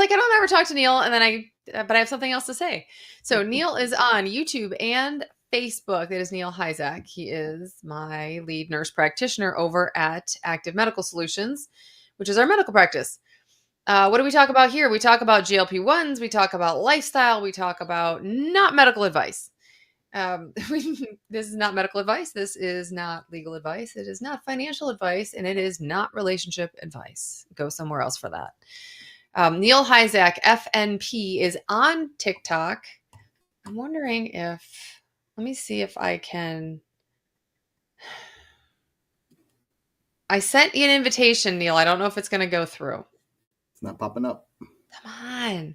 like I don't ever talk to Neil, and then but I have something else to say. So Neil is on YouTube and Facebook. That is Neil Hyzak. He is my lead nurse practitioner over at Active Medical Solutions, which is our medical practice. What do we talk about here? We talk about GLP1s. We talk about lifestyle. We talk about not medical advice. This is not medical advice. This is not legal advice. It is not financial advice, and it is not relationship advice. Go somewhere else for that. Neil Hyzak, FNP, is on TikTok. I'm wondering if, let me see if I can. I sent you an invitation, Neil. I don't know if it's going to go through. It's not popping up. Come on.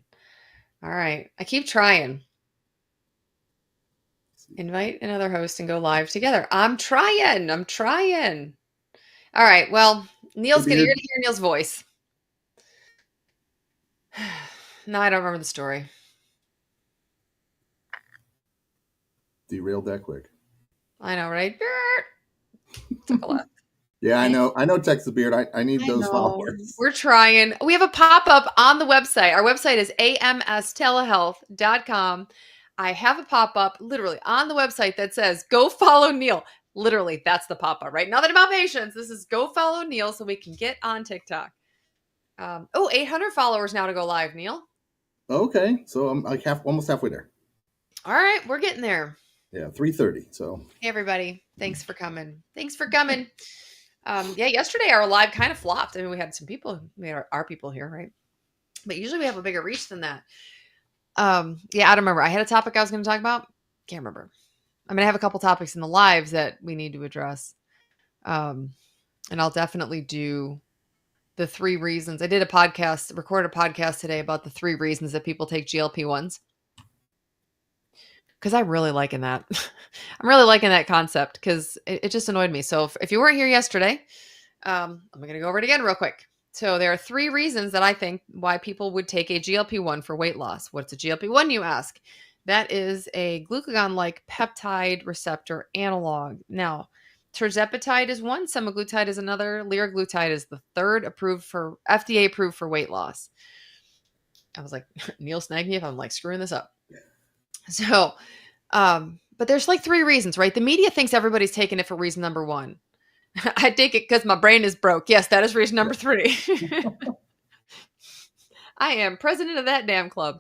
All right. I keep trying. Invite another host and go live together. I'm trying. All right. Well, Neil's going to hear Neil's voice. No, I don't remember the story. Derailed that quick. I know, right? Took a lot. Yeah, I know. I know, Texas Beard. I need those followers. We're trying. We have a pop-up on the website. Our website is amstelehealth.com. I have a pop-up literally on the website that says, go follow Neil. Literally, that's the pop-up, right? Nothing about patients. This is go follow Neil so we can get on TikTok. 800 followers now to go live, Neil. Okay. So I'm like almost halfway there. All right. We're getting there. Yeah, 3:30. So hey, everybody. Thanks for coming. Yesterday our live kind of flopped. I mean, we had some people, we had our people here, right? But usually we have a bigger reach than that. I don't remember. I had a topic I was going to talk about. Can't remember. I'm going to have a couple topics in the lives that we need to address. And I'll definitely do the 3 reasons. I did recorded a podcast today about the 3 reasons that people take GLP-1s. Because I'm really liking that. I'm really liking that concept because it just annoyed me. So if you weren't here yesterday, I'm going to go over it again real quick. So there are 3 reasons that I think why people would take a GLP-1 for weight loss. What's a GLP-1, you ask? That is a glucagon-like peptide receptor analog. Now, tirzepatide is one, semaglutide is another, liraglutide is the third FDA approved for weight loss. I was like, Neil, snag me if I'm like screwing this up. So, but there's like 3 reasons, right? The media thinks everybody's taking it for reason number 1. I take it because my brain is broke. Yes, that is reason number 3. I am president of that damn club.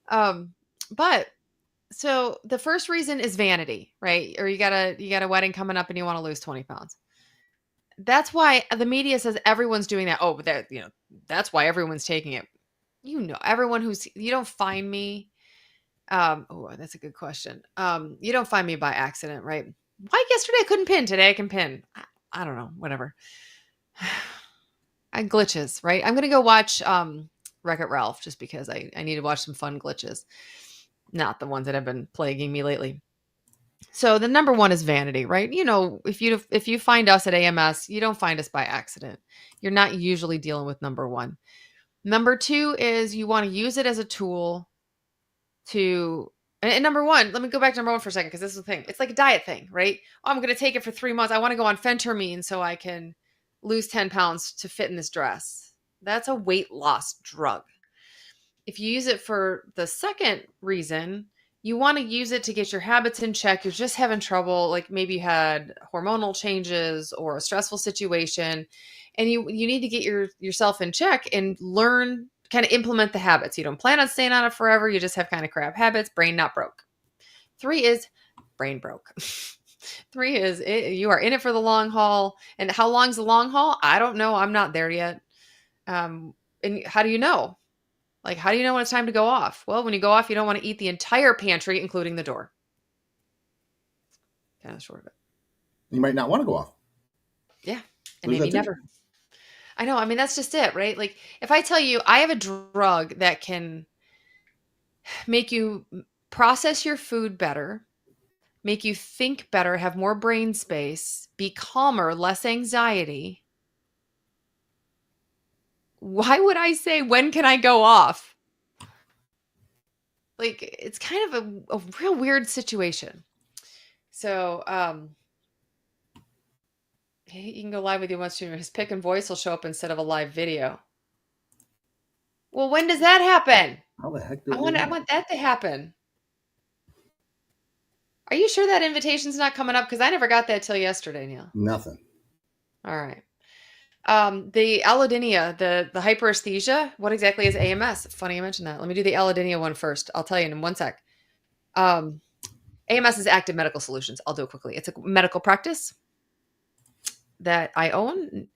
But so the first reason is vanity, right? Or you got a wedding coming up and you want to lose 20 pounds. That's why the media says everyone's doing that. Oh, but that's why everyone's taking it. Everyone you don't find me. That's a good question. You don't find me by accident, right? Why yesterday I couldn't pin, today I can pin. I don't know, whatever. I glitches, right? I'm gonna go watch Wreck-It Ralph just because I need to watch some fun glitches, not the ones that have been plaguing me lately. So the number 1 is vanity, right? If you find us at AMS, you don't find us by accident. You're not usually dealing with number 1. Number 2 is you want to use it as a tool and number 1, let me go back to number 1 for a second, because this is the thing. It's like a diet thing, right? Oh, I'm going to take it for 3 months. I want to go on phentermine so I can lose 10 pounds to fit in this dress. That's a weight loss drug. If you use it for the second reason, you want to use it to get your habits in check. You're just having trouble, like maybe you had hormonal changes or a stressful situation, and you need to get yourself in check and learn, kind of implement the habits. You don't plan on staying on it forever. You just have kind of crap habits. Brain not broke. 3 is brain broke. 3 is you are in it for the long haul. And how long's the long haul? I don't know. I'm not there yet. And how do you know? Like, how do you know when it's time to go off? Well, when you go off, you don't want to eat the entire pantry, including the door. Kind of short of it. You might not want to go off. Yeah. And maybe never. I know. I mean, that's just it, right? Like, if I tell you I have a drug that can make you process your food better, make you think better, have more brain space, be calmer, less anxiety, why would I say, when can I go off? Like, it's kind of a real weird situation. So, he can go live with you once. His pick and voice will show up instead of a live video. Well, when does that happen? How the heck do I I do want I that? want that to happen. Are you sure that invitation's not coming up? Because I never got that till yesterday, Neil. Nothing. All right. The allodynia, the hyperesthesia, what exactly is AMS? Funny you mentioned that. Let me do the allodynia one first. I'll tell you in one sec. Um, AMS is Active Medical Solutions. I'll do it quickly. It's a medical practice that I own.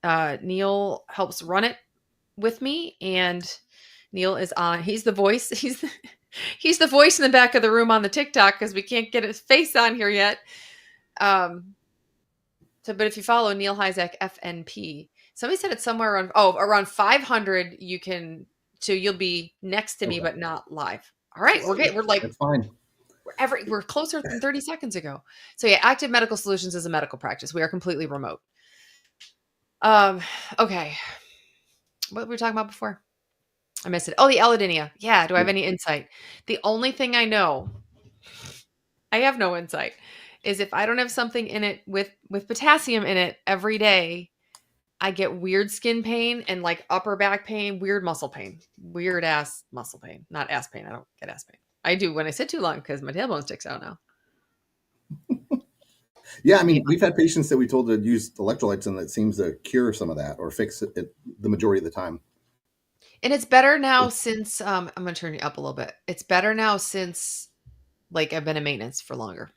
Neil helps run it with me, and Neil is on. He's the voice. He's the voice in the back of the room on the TikTok because we can't get his face on here yet. But if you follow Neil Hyzak FNP, somebody said it's somewhere around 500. You'll be next to me, Okay. but not live. All right, we're like That's fine. we're closer than 30 seconds ago. So yeah, Active Medical Solutions is a medical practice. We are completely remote. Okay. What were we talking about before? I missed it. Oh, the allodynia. Yeah. Do I have any insight? The only thing I know, I have no insight, is if I don't have something in it with potassium in it every day, I get weird skin pain and like upper back pain, weird muscle pain, weird ass muscle pain, not ass pain. I don't get ass pain. I do when I sit too long because my tailbone sticks out now. Yeah, I Yeah. mean, we've had patients that we told to use electrolytes, and it seems to cure some of that or fix it the majority of the time. And it's better now since I'm gonna turn you up a little bit. It's better now since like I've been in maintenance for longer,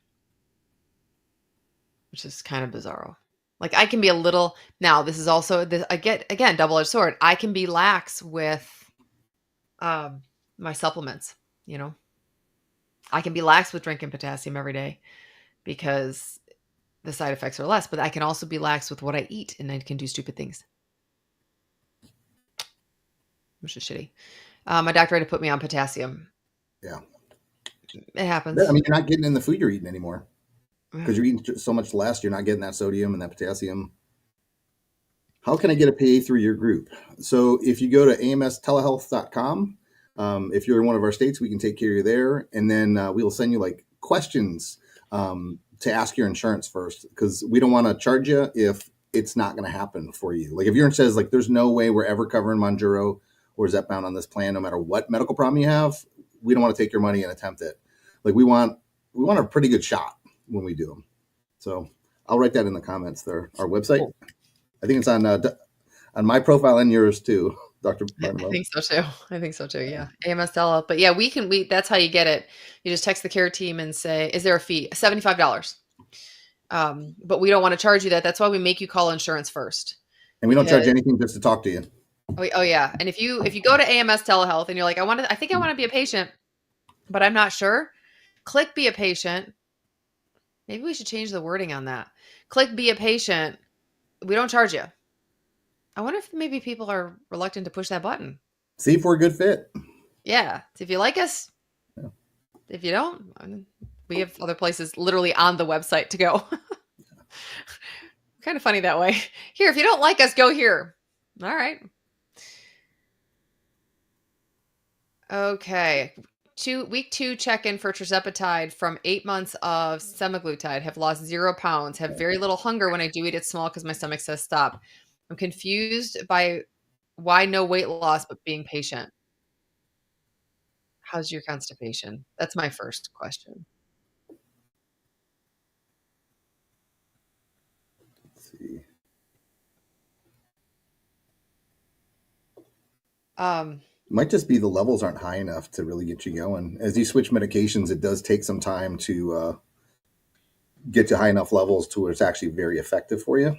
which is kind of bizarro. Like I can be a little now. This is also this I get again double-edged sword. I can be lax with um my supplements. You know, I can be lax with drinking potassium every day because the side effects are less. But I can also be lax with what I eat, and I can do stupid things, which is shitty. My doctor had to put me on potassium. Yeah. It Yeah, I happens. mean, you're not getting in the food you're eating anymore because you're eating so much less. You're not getting that sodium and that potassium. How can I get a PA through your group? So if you go to amstelehealth.com, if you're in one of our states, we can take care of you there. And then we'll send you like questions to ask your insurance first, because we don't want to charge you if it's not going to happen for you. Like if your insurance says like, there's no way we're ever covering Monjuro or Zepbound on this plan, no matter what medical problem you have, we don't want to take your money and attempt it. Like we want a pretty good shot when we do them. So I'll write that in the comments there. Our website. Cool. I think it's on my profile and yours too, Dr. I Barnwell. think so too. I think so too. Yeah. AMS telehealth. But yeah, we that's how you get it. You just text the care team and say, is there a fee? $75. But we don't want to charge you that. That's why we make you call insurance first. And we don't Because charge anything just to talk to you. oh yeah. And if you go to AMS telehealth and you're like, I think I want to be a patient, but I'm not sure, click be a patient. Maybe we should change the wording on that. Click be a patient. We don't charge you. I wonder if maybe people are reluctant to push that button. See if we're a good fit. Yeah. If you like us, Yeah. if you don't, we have other places literally on the website to go. Kind of funny that way. Here, if you don't like us, go here. All right. Okay. Week 2 check-in for tirzepatide from 8 months of semaglutide. Have lost 0 pounds. Have very little hunger when I do eat it small because my stomach says stop. I'm confused by why no weight loss but being patient. How's your constipation? That's my first question. Let's see. Um, Might just be the levels aren't high enough to really get you going. As you switch medications, it does take some time to get to high enough levels to where it's actually very effective for you.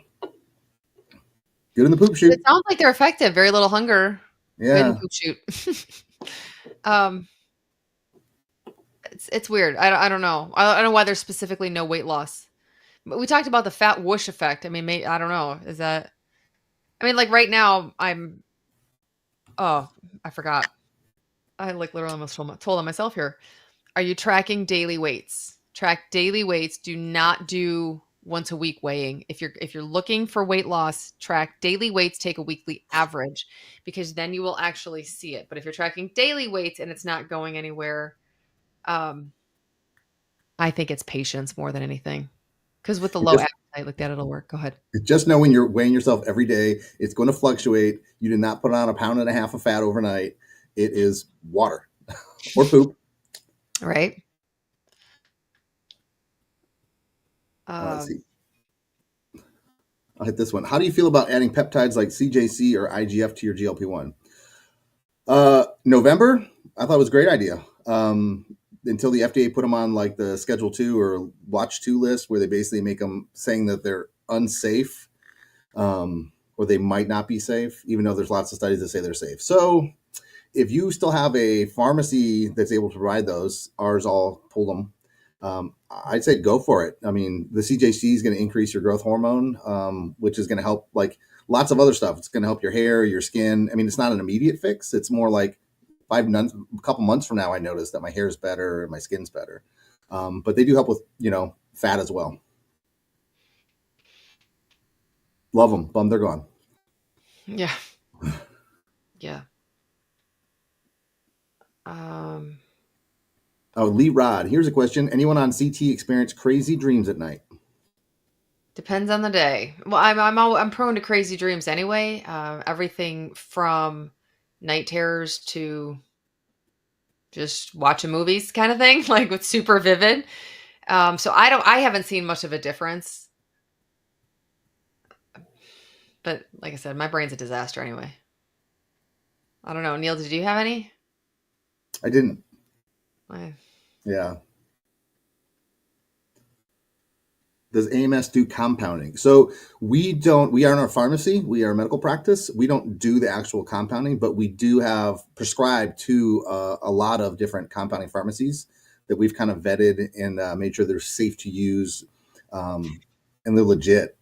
Good in the poop it chute. sounds like they're effective. Very little hunger. Good and Yeah. poop shoot. um, it's weird. I don't know. I don't know why there's specifically no weight loss. But we talked about the fat whoosh effect. I mean, I don't know. Is that? I mean, like right now, I'm. Oh, I forgot. I like literally almost told on myself here. Are you tracking daily weights? Track daily weights. Do not do once a week weighing. If you're looking for weight loss, track daily weights. Take a weekly average, because then you will actually see it. But if you're tracking daily weights and it's not going anywhere, um, I think it's patience more than anything. Because with the It low just appetite like that, it'll work. Go ahead. just know when you're weighing yourself every day, it's going to fluctuate. You did not put on a pound and a half of fat overnight. It is water or poop. Right. Let's see. I'll hit this one. How do you feel about adding peptides like CJC or IGF to your GLP-1? November, I thought it was a great idea. Until the FDA put them on like the Schedule 2 or Watch 2 list, where they basically make them saying that they're unsafe, or they might not be safe, even though there's lots of studies that say they're safe. So if you still have a pharmacy that's able to provide those, ours all pull them. I'd say go for it. I mean, the CJC is going to increase your growth hormone, which is going to help like lots of other stuff. It's going to help your hair, your skin. I mean, it's not an immediate fix. It's more like a couple months from now, I noticed that my hair is better and my skin's better. But they do help with, fat as well. Love them. Bum, they're gone. Yeah. Yeah. Lee Rod. Here's a question. Anyone on CT experience crazy dreams at night? Depends on the day. Well, I'm prone to crazy dreams anyway. Everything from night terrors to just watching movies kind of thing, like with super vivid. So I haven't seen much of a difference. But like I said, my brain's a disaster anyway. I don't know. Neil, did you have any? I didn't. I, Yeah. Does AMS do compounding? So we are in our pharmacy, we are a medical practice. We don't do the actual compounding, but we do have prescribed to a lot of different compounding pharmacies that we've kind of vetted and made sure they're safe to use, and they're legit,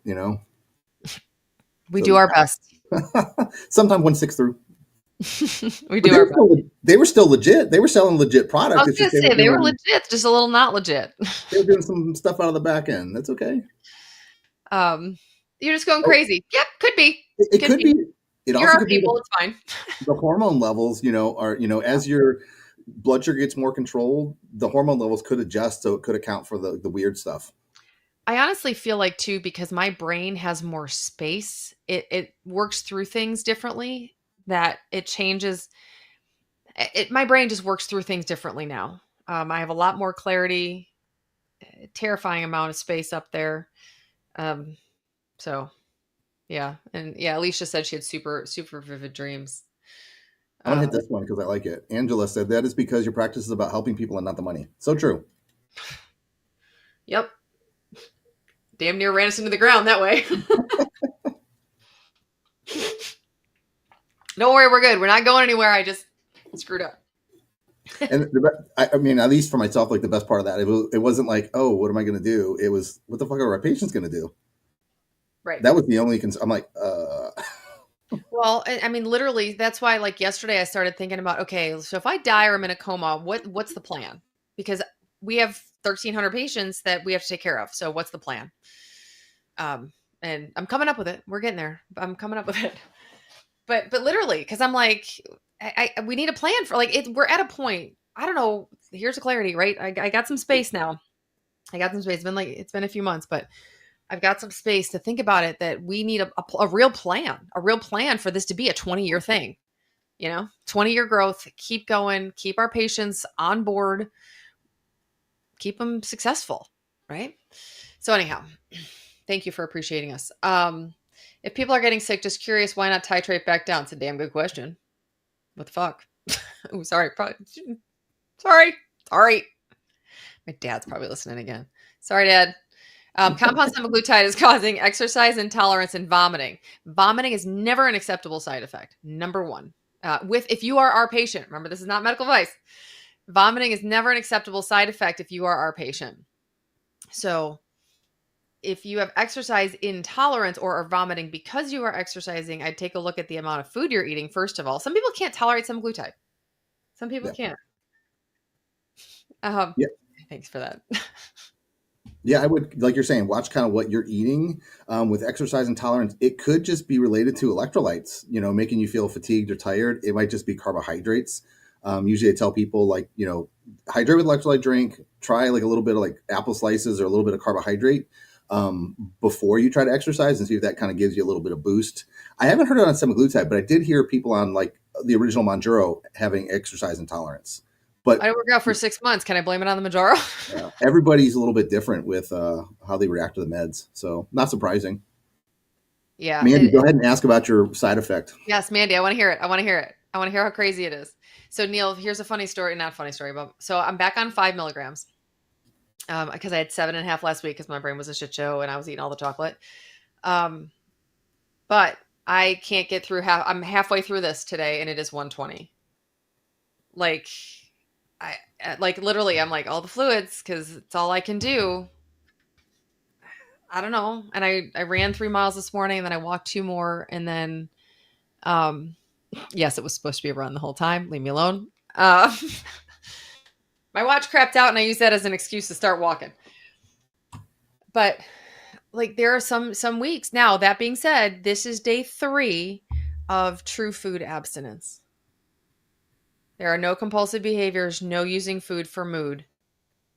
we do our best. Sometimes one sticks through. We do our best. They were still legit. They were selling legit product. I was going to say they were legit, just a little not legit. They were doing some stuff out of the back end. That's okay. You're just going crazy. Yep, could be. It could be. It You're also our could people. be It's fine. the hormone levels, are as your blood sugar gets more controlled, the hormone levels could adjust, so it could account for the weird stuff. I honestly feel like too, because my brain has more space, it works through things differently. That it changes. My brain just works through things differently now. I have a lot more clarity. Terrifying amount of space up there. So yeah. And yeah, Alicia said she had super, super vivid dreams. I'm gonna hit this one because I like it. Angela said that is because your practice is about helping people and not the money. So true. Yep. Damn near ran us into the ground that way. Don't worry, we're good. We're not going anywhere. I just screwed up. And I mean, at least for myself, like the best part of that, it wasn't like, oh, what am I going to do? It was, what the fuck are our patients going to do? Right. That was the only concern. I'm like, Well, I mean, literally, that's why, like yesterday, I started thinking about, okay, so if I die or I'm in a coma, what's the plan? Because we have 1,300 patients that we have to take care of. So what's the plan? And I'm coming up with it. We're getting there. I'm coming up with it. But literally, because I'm like, we need a plan for like it. We're at a point. I don't know. Here's the clarity, right? I got some space now. I got some space. It's been a few months, but I've got some space to think about it. That we need a real plan for this to be a 20-year thing. 20-year growth. Keep going. Keep our patients on board. Keep them successful, right? So anyhow, thank you for appreciating us. If people are getting sick, just curious, why not titrate back down? It's a damn good question. What the fuck? Oh, sorry. Sorry. My dad's probably listening again. Sorry, Dad. Compound semaglutide is causing exercise intolerance and vomiting. Vomiting is never an acceptable side effect. Number one. If you are our patient, remember, this is not medical advice. Vomiting is never an acceptable side effect if you are our patient. So if you have exercise intolerance or are vomiting because you are exercising, I'd take a look at the amount of food you're eating, first of all. Some people can't tolerate semaglutide. Some people can't. Yeah. Thanks for that. Yeah, I would, like you're saying, watch kind of what you're eating. With exercise intolerance, it could just be related to electrolytes, making you feel fatigued or tired. It might just be carbohydrates. Usually I tell people hydrate with electrolyte drink, try like a little bit of like apple slices or a little bit of carbohydrate before you try to exercise and see if that kind of gives you a little bit of boost. I haven't heard it on semaglutide, but I did hear people on like the original Monjuro having exercise intolerance. I But didn't work out for 6 months. Can I blame it on the Majaro? everybody's a little bit different with how they react to the meds. So not surprising. Yeah. Mandy, go ahead and ask about your side effect. Yes, Mandy, I want to hear it. I want to hear it. I want to hear how crazy it is. So, Neil, here's a funny story. Not funny story, but so I'm back on 5 milligrams because I had 7.5 last week because my brain was a shit show and I was eating all the chocolate. Um, but I can't get through half. I'm halfway through this today and it is 120. Like, like literally, I'm like all the fluids because it's all I can do. I don't know. And I ran 3 miles this morning and then I walked two more and then um yes, it was supposed to be a run the whole time. Leave me alone. Uh, my watch crapped out, and I used that as an excuse to start walking. But like, there are some weeks now. That being said, this is day 3 of true food abstinence. There are no compulsive behaviors, no using food for mood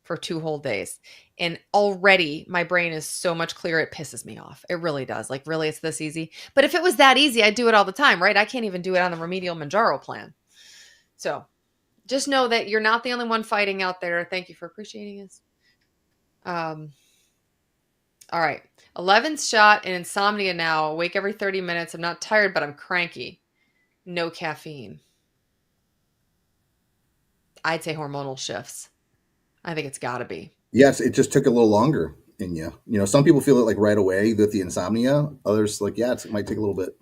for 2 whole days. And already my brain is so much clearer, it pisses me off. It really does. Like, really, it's this easy. But if it was that easy, I'd do it all the time, right? I can't even do it on the remedial Manjaro plan. So just know that you're not the only one fighting out there. Thank you for appreciating us. All right. 11th shot and insomnia now. Awake every 30 minutes. I'm not tired, but I'm cranky. No caffeine. I'd say hormonal shifts. I think it's got to be. Yes, it just took a little longer in you. You know, some people feel it like right away with the insomnia. Others like, yeah, it might take a little bit.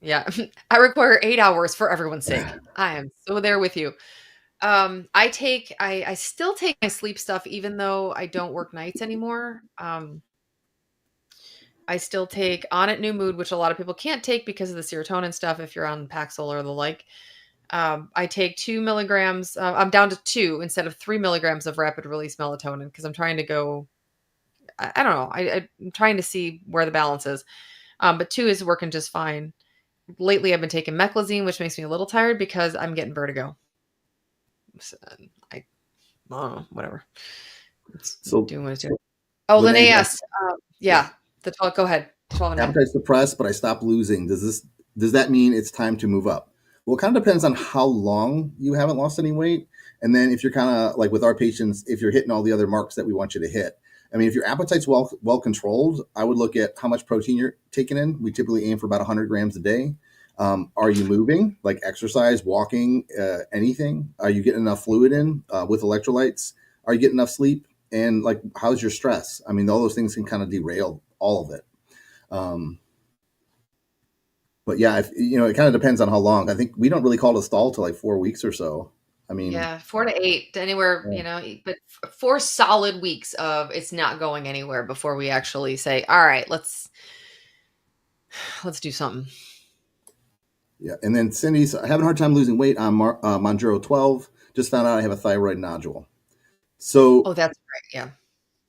Yeah. I require 8 hours for everyone's sake. I am so there with you. I still take my sleep stuff even though I don't work nights anymore. I still take On It New Mood, which a lot of people can't take because of the serotonin stuff if you're on Paxil or the like. I take 2 milligrams. I'm down to 2 instead of 3 milligrams of rapid release melatonin because I'm trying to go. I don't know. I'm trying to see where the balance is. But 2 is working just fine. Lately, I've been taking meclizine, which makes me a little tired because I'm getting vertigo. So, I don't know, whatever. It's So doing what it's doing. Oh, Lene, Lene asked. Yeah, the 12. Go ahead. 12.5. appetite suppressed, but I stopped losing. Does that mean it's time to move up? Well, it kind of depends on how long you haven't lost any weight, and then if you're kind of like with our patients, if you're hitting all the other marks that we want you to hit. I mean, if your appetite's well controlled, I would look at how much protein you're taking in. We typically aim for about 100 grams a day. Are you moving, like exercise, walking, anything? Are you getting enough fluid in with electrolytes? Are you getting enough sleep? And like, how's your stress? I mean, all those things can kind of derail all of it. Um, but yeah, if, you know, it kind of depends on how long. I think we don't really call it a stall till like 4 weeks or so. I mean, Yeah, 4 to 8, anywhere, yeah. but 4 solid weeks of it's not going anywhere before we actually say, all right, let's do something. Yeah. And then Cindy's having a hard time losing weight on Monjuro 12. Just found out I have a thyroid nodule. So Oh, that's right. Yeah.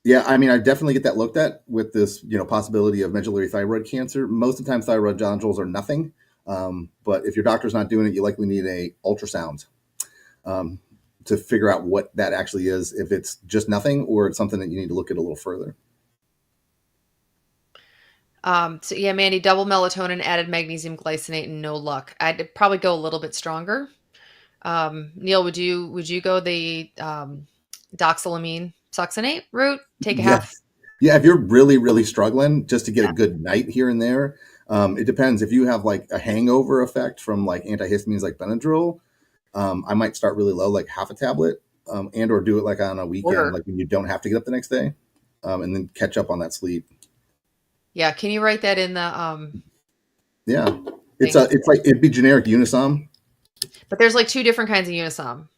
yeah, I mean, I definitely get that looked at with this, you know, possibility of medullary thyroid cancer. Most of the time, thyroid nodules are nothing. But if your doctor's not doing it, you likely need a ultrasound um, to figure out what that actually is. If it's just nothing, or it's something that you need to look at a little further. So yeah, Mandy, double melatonin, added magnesium glycinate, and no luck. I'd probably go a little bit stronger. Neil, would you go the doxylamine succinate route? Take a half. Yes. Yeah, if you're really struggling just to get a good night here and there, it depends. If you have like a hangover effect from like antihistamines like Benadryl, I might start really low, like half a tablet, and or do it like on a weekend, Order. like when you don't have to get up the next day, and then catch up on that sleep. Yeah, can you write that in the Yeah, thing? it's like it'd be generic Unisom. But there's like 2 different kinds of Unisom.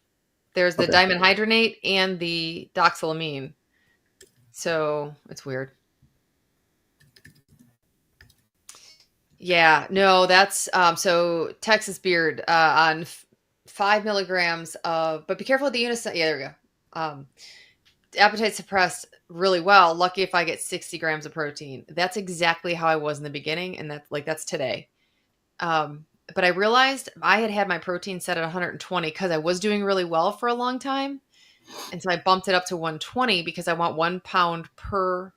There's the Okay. dimenhydrinate and the doxylamine. So it's weird. Yeah, no, that's so Texas Beard on 5 milligrams of, but be careful with the Unisom. Yeah, there we go. Appetite suppressed really well. Lucky if I get 60 grams of protein. That's exactly how I was in the beginning, and that's today. But I realized I had my protein set at 120 because I was doing really well for a long time. And so I bumped it up to 120 because I want 1 pound per.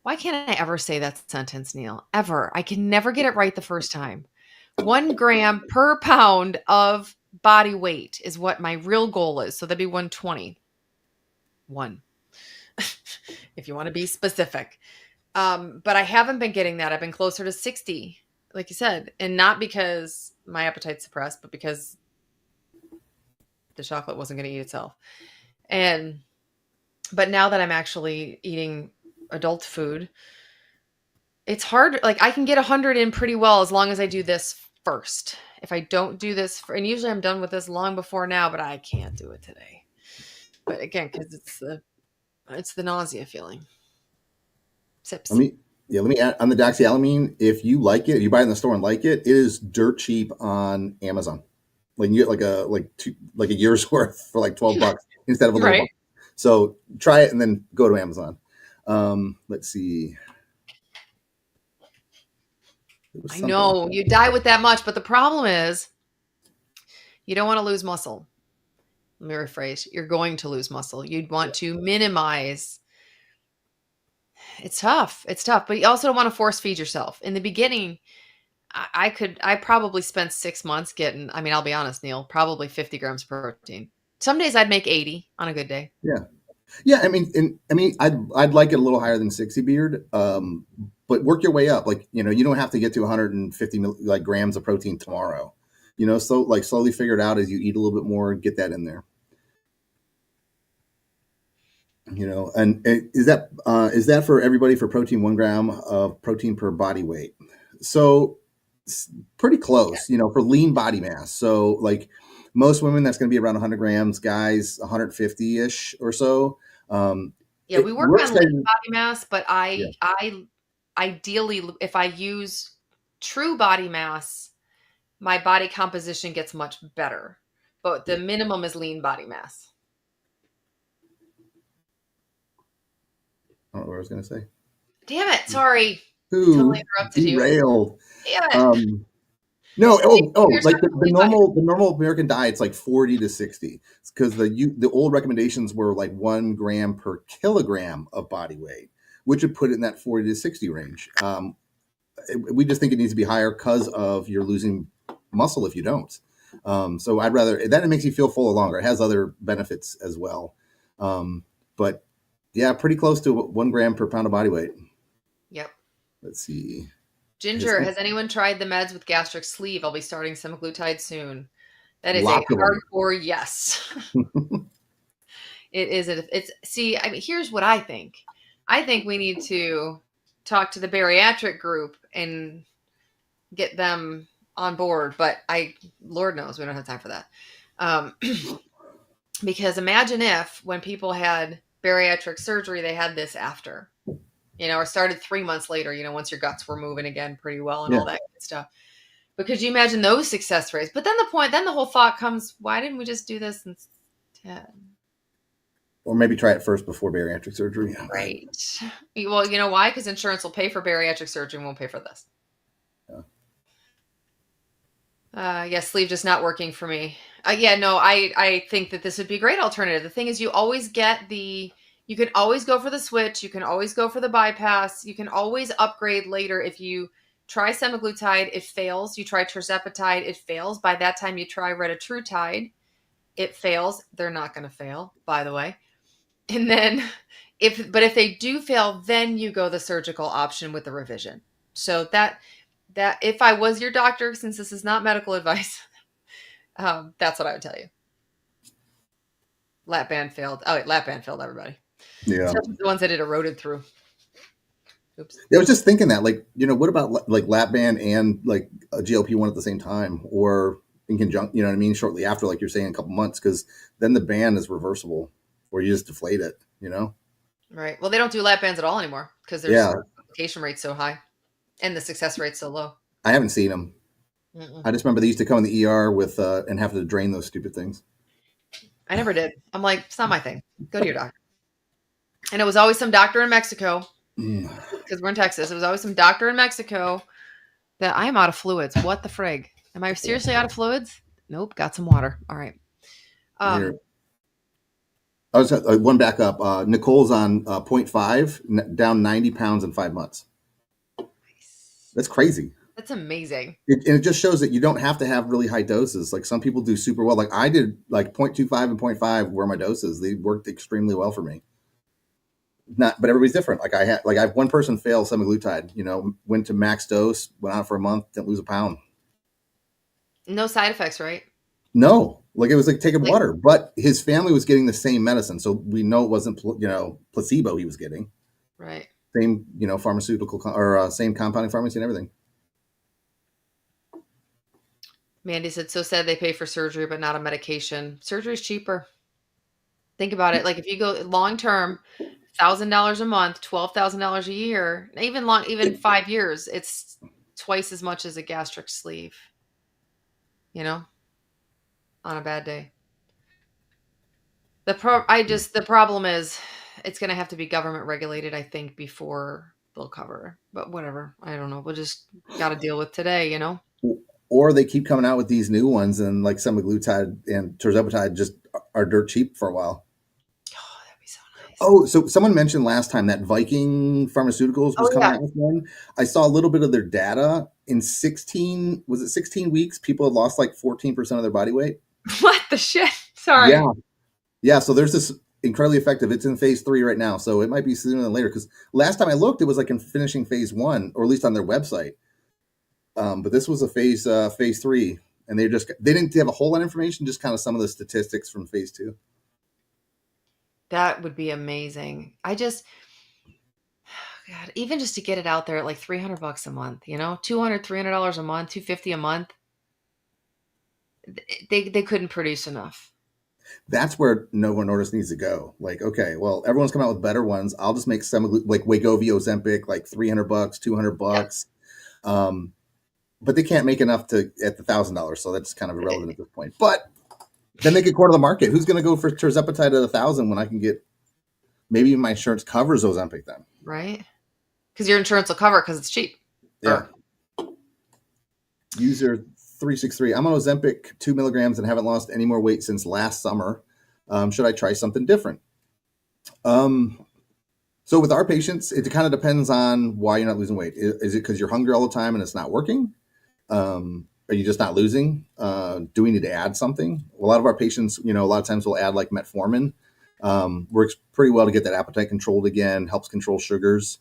Why can't I ever say that sentence, Neil? Ever. I can never get it right the first time. 1 gram per pound of body weight is what my real goal is. So that'd be 120. One, if you want to be specific. But I haven't been getting that. I've been closer to 60, like you said, and not because my appetite's suppressed, but because the chocolate wasn't going to eat itself. And but now that I'm actually eating adult food, it's hard. Like I can get 100 in pretty well as long as I do this first. If I don't do this, and usually I'm done with this long before now, but I can't do it today. But again, because it's the nausea feeling. Let Sips. me let me add on the doxylamine. If you like it, you buy it in the store and like it, it is dirt cheap on Amazon. Like you get like a year's worth for like $12 instead of a little Right. buck. So try it and then go to Amazon. Let's see. I know you die with that much, but the problem is you don't want to lose muscle. Let me rephrase. You're going to lose muscle. You'd want to minimize. It's tough. It's tough, but you also don't want to force feed yourself. In the beginning, I probably spent 6 months getting, I mean, I'll be honest, Neil, probably 50 grams of protein. Some days I'd make 80 on a good day. Yeah. Yeah, I'd like it a little higher than 60 beard, but work your way up. Like, you don't have to get to 150 like grams of protein tomorrow. So like slowly figure it out as you eat a little bit more, get that in there. And is that for everybody for protein 1 gram of protein per body weight? So pretty close, for lean body mass. So like most women, that's going to be around 100 grams, guys, 150 ish or so. Yeah, we work on lean body mass, but Yeah. I ideally, if I use true body mass, my body composition gets much better. But the minimum is lean body mass. I don't know what I was going to say. Damn it! Sorry, Ooh, totally interrupted you. derailed. Damn it! No, Here's like our the lean body. normal American diet's like 40 to 60 because the old recommendations were like 1 gram per kilogram of body weight, which would put it in that 40 to 60 range. We just think it needs to be higher because of you're losing muscle if you don't. So I'd rather that. It makes you feel fuller longer. It has other benefits as well. But yeah, pretty close to 1 gram per pound of body weight. Yep. Let's see. Ginger, has anyone tried the meds with gastric sleeve? I'll be starting semaglutide soon. That is a Lots of them. hardcore yes. It is. It's see. I mean, here's what I think. I think we need to talk to the bariatric group and get them on board. But Lord knows, we don't have time for that. Because imagine if when people had bariatric surgery, they had this after, or started 3 months later, once your guts were moving again pretty well and all that good stuff. But could you imagine those success rates? But then the whole thought comes, why didn't we just do this instead? Or maybe try it first before bariatric surgery. Right. Well, you know why? Because insurance will pay for bariatric surgery and won't pay for this. Yeah, sleeve just not working for me. Yeah, no, I think that this would be a great alternative. The thing is, you can always go for the switch. You can always go for the bypass. You can always upgrade later. If you try semaglutide, it fails. You try tirzepatide, it fails. By that time, you try retatrutide, it fails. They're not going to fail, by the way. And then if they do fail, then you go the surgical option with the revision. So that if I was your doctor, since this is not medical advice, that's what I would tell you. Lap band failed. Oh, wait, lap band failed, everybody. Yeah. The ones that it eroded through. Oops. Yeah, I was just thinking that, like, what about like lap band and like a GLP-1 at the same time or in conjunction, you know what I mean? Shortly after, like you're saying, a couple months, because then the band is reversible or you just deflate it, Right. Well, they don't do lap bands at all anymore because there's application rates so high and the success rate's so low. I haven't seen them. Mm-mm. I just remember they used to come in the ER with and have to drain those stupid things. I never did. I'm like, it's not my thing. Go to your doctor. And it was always some doctor in Mexico because we're in Texas. It was always some doctor in Mexico that I am out of fluids. What the frig? Am I seriously out of fluids? Nope. Got some water. All right. I was one back up. Nicole's on 0.5, down 90 pounds in 5 months. Nice. That's crazy. That's amazing. And it just shows that you don't have to have really high doses. Like some people do super well. Like I did like 0.25 and point 0.5 were my doses. They worked extremely well for me. Not, but everybody's different. I have one person fail semaglutide, went to max dose, went out for a month, didn't lose a pound. No side effects, right? No, like it was like taking Like, water, but his family was getting the same medicine. So we know it wasn't, placebo he was getting. right. Same, pharmaceutical or same compounding pharmacy and everything. Mandy said, so sad they pay for surgery, but not a medication. Surgery's cheaper. Think about it. Like if you go long term, $1,000 a month, $12,000 a year, even 5 years, it's twice as much as a gastric sleeve, you know, on a bad day. The problem is it's going to have to be government regulated, I think, before they'll cover. But whatever. I don't know. We'll just got to deal with today, you know? Or they keep coming out with these new ones, and like semaglutide and tirzepatide just are dirt cheap for a while. Oh, that'd be so nice. Oh, so someone mentioned last time that Viking Pharmaceuticals was Oh, coming yeah. out with one. I saw a little bit of their data. In 16, was it 16 weeks? People had lost like 14% of their body weight. What the shit? Yeah. Sorry. Yeah. So there's this incredibly effective. It's in phase 3 right now. So it might be sooner than later. Because last time I looked, it was like in finishing phase 1, or at least on their website. But this was a phase 3. And they didn't have a whole lot of information, just kind of some of the statistics from phase 2. That would be amazing. God, even just to get it out there at like $300 a month, you know, $200, $300 a month, 250 a month. They couldn't produce enough. That's where Novo Nordisk needs to go. Like, okay, well, everyone's come out with better ones. I'll just make some like Wegovy Ozempic, like $300, $200 Yeah. bucks. But they can't make enough to at the $1,000, so that's kind of irrelevant at this point. But then they get quarter the market. Who's going to go for tirzepatide at 1,000 when I can get maybe my insurance covers Ozempic then? Right? Because your insurance will cover it because it's cheap. Yeah. User 363. I'm on Ozempic 2 milligrams and haven't lost any more weight since last summer. Should I try something different? So with our patients, it kind of depends on why you're not losing weight. Is it because you're hungry all the time and it's not working? Are you just not losing? Do we need to add something? A lot of our patients, a lot of times we'll add like metformin. Works pretty well to get that appetite controlled again, helps control sugars.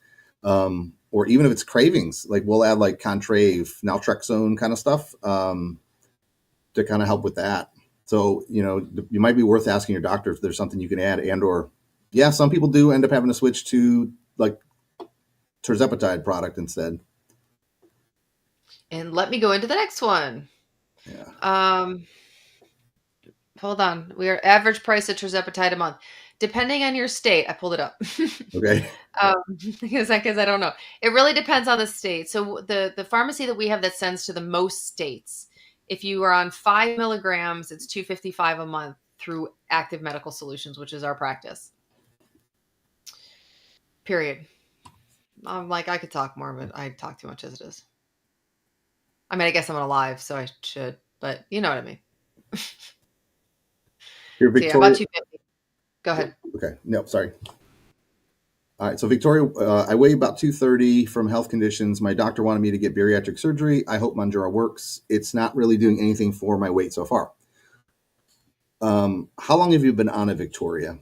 Or even if it's cravings, like we'll add like Contrave, naltrexone kind of stuff to kind of help with that. So, you might be worth asking your doctor if there's something you can add or, yeah, some people do end up having to switch to like tirzepatide product instead. And let me go into the next one. Yeah. Hold on. We are average price of tirzepatide a month. Depending on your state, I pulled it up. Okay. Because I don't know. It really depends on the state. So the pharmacy that we have that sends to the most states, if you are on 5 milligrams, it's $255 a month through Active Medical Solutions, which is our practice. Period. I could talk more, but I talk too much as it is. I mean, I guess I'm on a live, so I should, but you know what I mean. Here, So yeah, about Victoria. 250. Go ahead. Okay. No, sorry. All right. So Victoria, I weigh about 230 from health conditions. My doctor wanted me to get bariatric surgery. I hope Mounjaro works. It's not really doing anything for my weight so far. How long have you been on it, Victoria?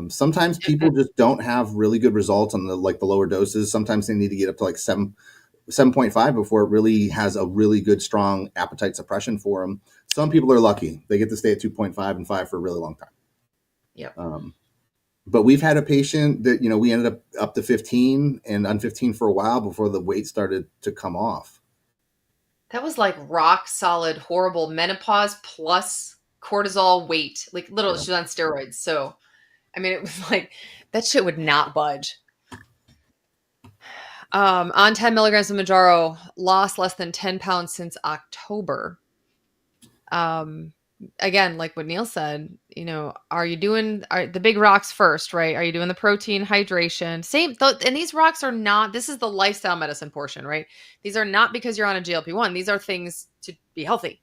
Sometimes people just don't have really good results on the lower doses. Sometimes they need to get up to like 7.5 before it really has a really good, strong appetite suppression for them. Some people are lucky. They get to stay at 2.5 and 5 for a really long time. Yep. But we've had a patient that, we ended up to 15 and on 15 for a while before the weight started to come off. That was like rock solid, horrible menopause plus cortisol weight. Like literally, Yeah. she was on steroids. So, I mean, it was like that shit would not budge. On 10 milligrams of Mounjaro, lost less than 10 pounds since October. Again, like what Neil said, are you doing the big rocks first, right? Are you doing the protein, hydration? And these rocks are not, this is the lifestyle medicine portion, right? These are not because you're on a GLP-1. These are things to be healthy.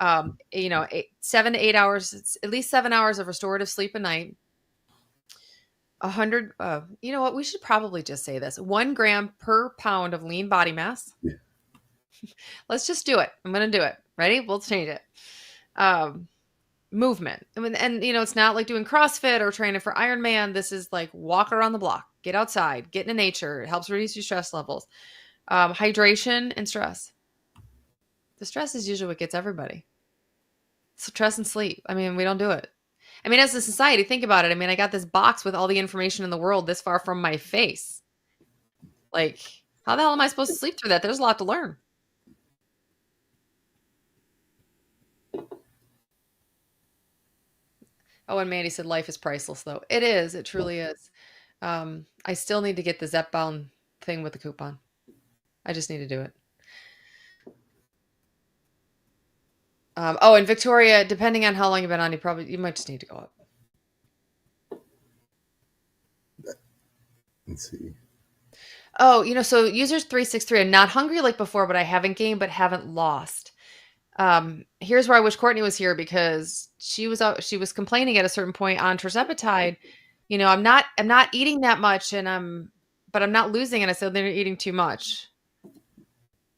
7 to 8 hours, it's at least 7 hours of restorative sleep a night. 100, you know what? We should probably just say this: 1 gram per pound of lean body mass. Yeah. Let's just do it. I'm going to do it. Ready? We'll change it. Movement. I mean, and it's not like doing CrossFit or training for Ironman. This is like walk around the block, get outside, get into nature. It helps reduce your stress levels. Hydration and stress. The stress is usually what gets everybody. Stress and sleep. I mean, we don't do it. I mean, as a society, think about it. I mean, I got this box with all the information in the world this far from my face. Like, how the hell am I supposed to sleep through that? There's a lot to learn. Oh, and Mandy said life is priceless, though. It is. It truly is. I still need to get the Zepbound thing with the coupon. I just need to do it. And Victoria, depending on how long you've been on, you might just need to go up. Let's see. Oh, so users 363, I'm not hungry like before, but I haven't gained, but haven't lost. Here's where I wish Courtney was here, because she was complaining at a certain point on tirzepatide. I'm not eating that much, but I'm not losing. And I said, they're eating too much.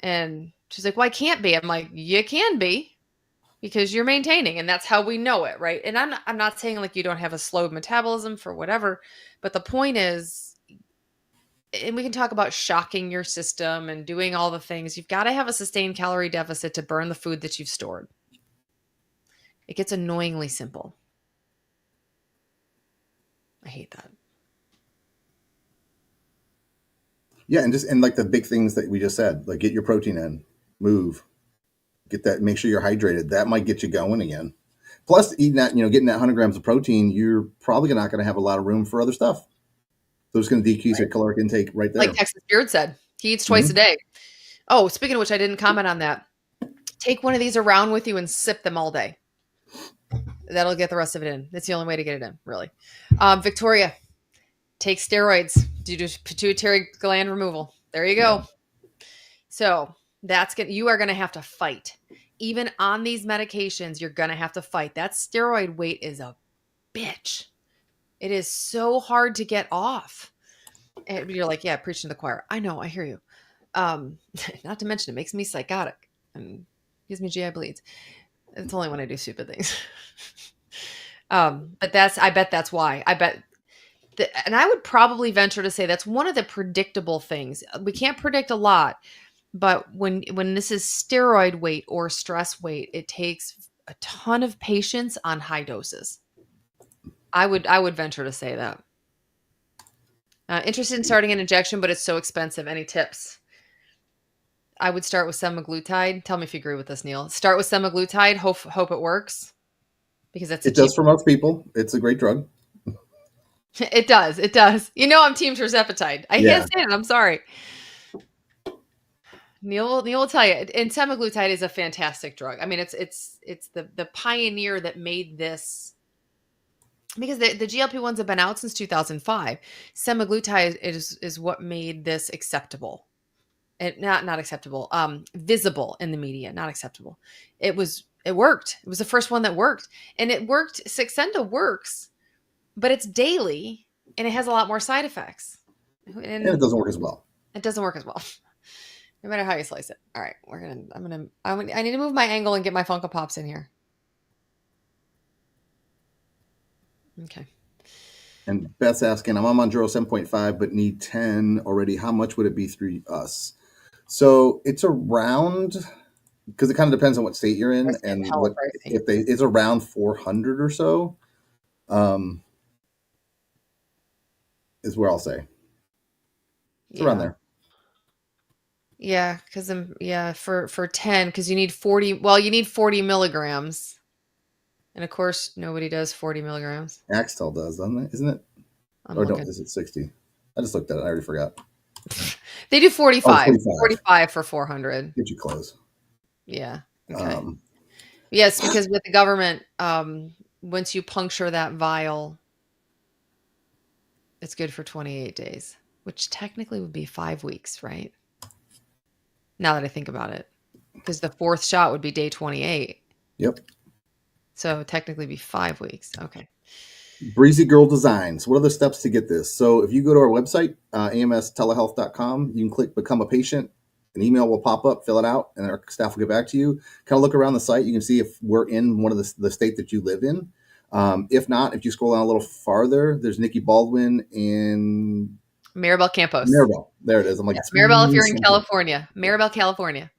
And she's like, well, I can't be. I'm like, you can be, because you're maintaining, and that's how we know it. Right. And I'm not saying like you don't have a slow metabolism for whatever, but the point is, and we can talk about shocking your system and doing all the things. You've got to have a sustained calorie deficit to burn the food that you've stored. It gets annoyingly simple. I hate that. Yeah, and like the big things that we just said, like get your protein in, move, get that, make sure you're hydrated. That might get you going again. Plus, eating that, getting that 100 grams of protein, you're probably not going to have a lot of room for other stuff. So it's going to decrease your caloric intake right there. Like Texas Beard said, he eats twice a day. Oh, speaking of which, I didn't comment on that. Take one of these around with you and sip them all day. That'll get the rest of it in. That's the only way to get it in, really. Victoria, take steroids. Do pituitary gland removal. There you go. Yeah. So you are going to have to fight. Even on these medications, you're going to have to fight. That steroid weight is a bitch. It is so hard to get off. And you're like, yeah, preaching to the choir. I know, I hear you. Not to mention, it makes me psychotic and gives me GI bleeds. It's only when I do stupid things. But I bet that's why. And I would probably venture to say that's one of the predictable things. We can't predict a lot, but when this is steroid weight or stress weight, it takes a ton of patience on high doses. I would venture to say that. Interested in starting an injection, but it's so expensive. Any tips? I would start with semaglutide. Tell me if you agree with this, Neil. Start with semaglutide. Hope it works, because it does for most people. It's a great drug. It does. I'm team tirzepatide. I can't stand it. I'm sorry. Neil will tell you. And semaglutide is a fantastic drug. I mean, it's the pioneer that made this. Because the GLP1s have been out since 2005. Semaglutide is what made this acceptable. Not acceptable. Visible in the media, not acceptable. It worked. It was the first one that worked. And it worked. Saxenda works, but it's daily and it has a lot more side effects. And it doesn't work as well. It doesn't work as well. No matter how you slice it. All right. I need to move my angle and get my Funko Pops in here. Okay. And Beth's asking, I'm on Mounjaro 7.5, but need 10 already. How much would it be through us? So it's around, because it kind of depends on what state you're in, and what it's around 400 or so, is where I'll say. It's around there. Yeah, because for 10, because you need 40. Well, you need 40 milligrams. And of course, nobody does 40 milligrams. Axtel does, doesn't it? Isn't it? No, is it 60? I just looked at it. I already forgot. They do 45. 45 for 400. Get you close. Yeah. Okay. Yes, because with the government, once you puncture that vial, it's good for 28 days, which technically would be 5 weeks, right? Now that I think about it, because the fourth shot would be day 28. Yep. So technically be 5 weeks. Okay. Breezy Girl Designs. What are the steps to get this? So if you go to our website, amstelehealth.com, you can click Become a Patient. An email will pop up, fill it out, and our staff will get back to you. Kind of look around the site. You can see if we're in one of the state that you live in. If not, if you scroll down a little farther, there's Nikki Baldwin in Mirabel Campos. Maribel. There it is. I'm like, Yes, it's Mirabel if you're in something. California. Mirabel, California.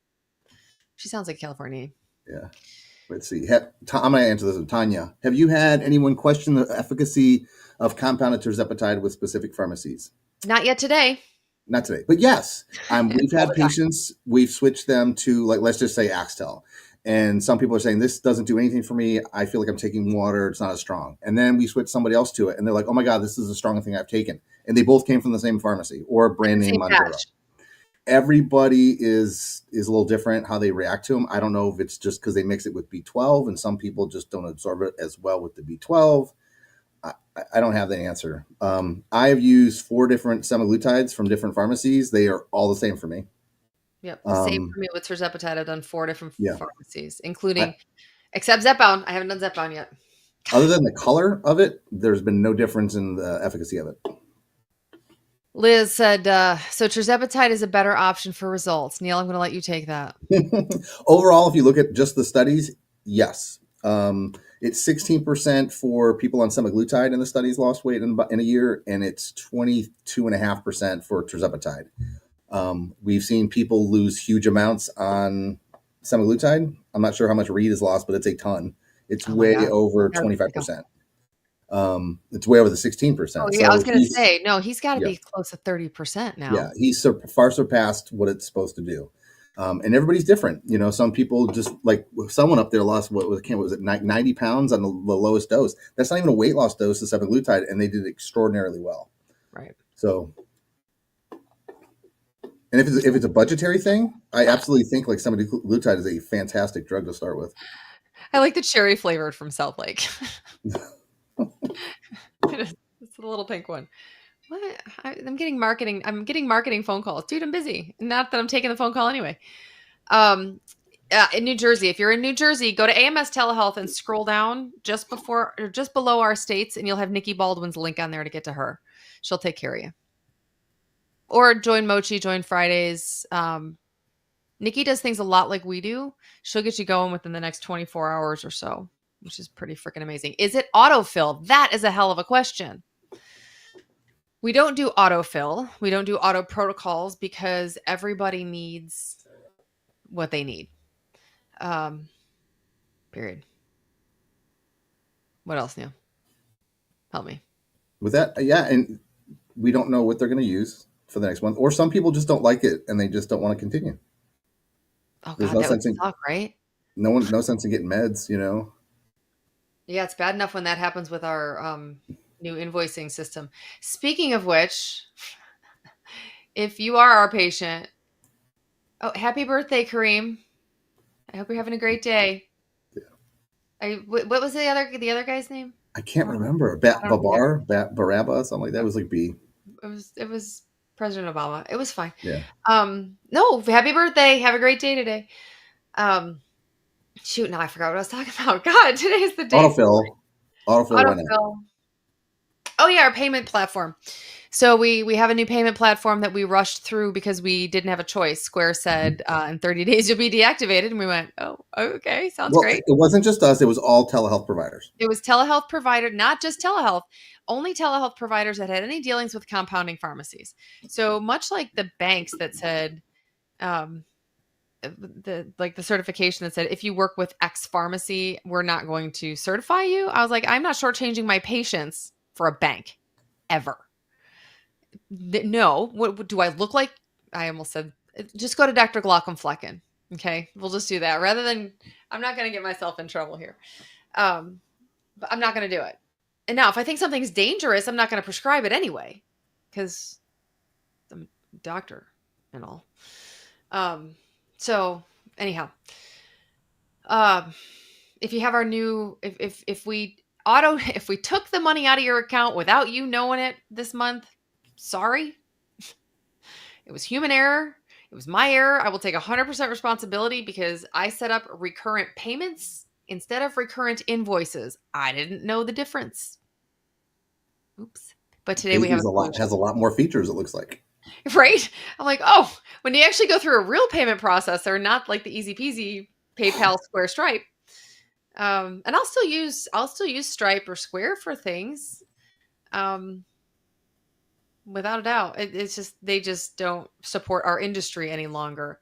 She sounds like California. Yeah. Let's see. I'm going to answer this with Tanya. Have you had anyone question the efficacy of compounded tirzepatide with specific pharmacies? Not yet today. Not today, but yes, we've All had the time. patients. We've switched them to, like, let's just say Axtel, and some people are saying this doesn't do anything for me. I feel like I'm taking water; it's not as strong. And then we switch somebody else to it, and they're like, "Oh my god, this is the strongest thing I've taken." And they both came from the same pharmacy or brand name Same Mounjaro. batch. Everybody is a little different how they react to them. I don't know if it's just because they mix it with B12, and some people just don't absorb it as well with the B12. I don't have the answer. I have used 4 different semaglutides from different pharmacies. They are all the same for me. Yep. Same for me with tirzepatide. I've done 4 different Yeah. pharmacies, I, including, except Zepbound. I haven't done Zepbound yet. other than the color of it, there's been no difference in the efficacy of it. Liz said, so tirzepatide is a better option for results. Neil, I'm going to let you take that. Overall, if you look at just the studies, yes. It's 16% for people on semaglutide in the studies lost weight in a year, and it's 22.5% for tirzepatide. We've seen people lose huge amounts on semaglutide. I'm not sure how much Reed is lost, but it's a ton. It's way over 25%. It's way over the 16%. Oh, yeah, I was going to say, no, he's got to be close to 30% now. Yeah, he's far surpassed what it's supposed to do. And everybody's different. You know, some people just, like someone up there lost, what was it, 90 pounds on the lowest dose. That's not even a weight loss dose of semaglutide, and they did extraordinarily well. Right. So, and if it's a budgetary thing, I absolutely think like semaglutide is a fantastic drug to start with. I like the cherry flavored from South Lake. It's the little pink one. What? I'm getting marketing phone calls. Dude, I'm busy. Not that I'm taking the phone call anyway. In New Jersey, if you're in New Jersey, go to AMS Telehealth and scroll down just below our states, and you'll have Nikki Baldwin's link on there to get to her. She'll take care of you. Or join Mochi, join Fridays. Nikki does things a lot like we do. She'll get you going within the next 24 hours or so, which is pretty freaking amazing. Is it autofill? That is a hell of a question. We don't do autofill. We don't do auto protocols because everybody needs what they need. Period. What else, Neil? Help me. With that, yeah, and we don't know what they're going to use for the next month. Or some people just don't like it and they just don't want to continue. Oh, God, that would suck, right? No sense in getting meds, you know? Yeah, it's bad enough when that happens with our new invoicing system. Speaking of which, if you are our patient, happy birthday, Kareem. I hope you're having a great day. Yeah. What was the other guy's name? I can't remember. Barabba, something like that. It was like B. It was President Obama. It was fine. Yeah. No, happy birthday. Have a great day today. Shoot, now I forgot what I was talking about. God, today is the day. Autofill. Oh yeah, our payment platform. So we have a new payment platform that we rushed through because we didn't have a choice. Square said in 30 days you'll be deactivated, and we went, oh, okay, sounds great. It wasn't just us; it was all telehealth providers. It was telehealth provider, not just telehealth, only telehealth providers that had any dealings with compounding pharmacies. So much like the banks that said, the certification that said, if you work with X pharmacy, we're not going to certify you. I was like, I'm not shortchanging my patients for a bank ever. No. What do I look like? I almost said, just go to Dr. Glaucomflecken. Okay. We'll just do that rather than, I'm not going to get myself in trouble here. But I'm not going to do it. And now if I think something's dangerous, I'm not going to prescribe it anyway, because I'm a doctor and all. So anyhow, if you have our new, if we took the money out of your account without you knowing it this month, sorry. It was human error. It was my error. I will take 100% responsibility because I set up recurrent payments instead of recurrent invoices. I didn't know the difference. Oops. But today we have has a lot more features, it looks like. right? I'm like, oh, when you actually go through a real payment processor, not like the easy peasy PayPal, Square, Stripe. And I'll still use Stripe or Square for things. Um, without a doubt, it's just they just don't support our industry any longer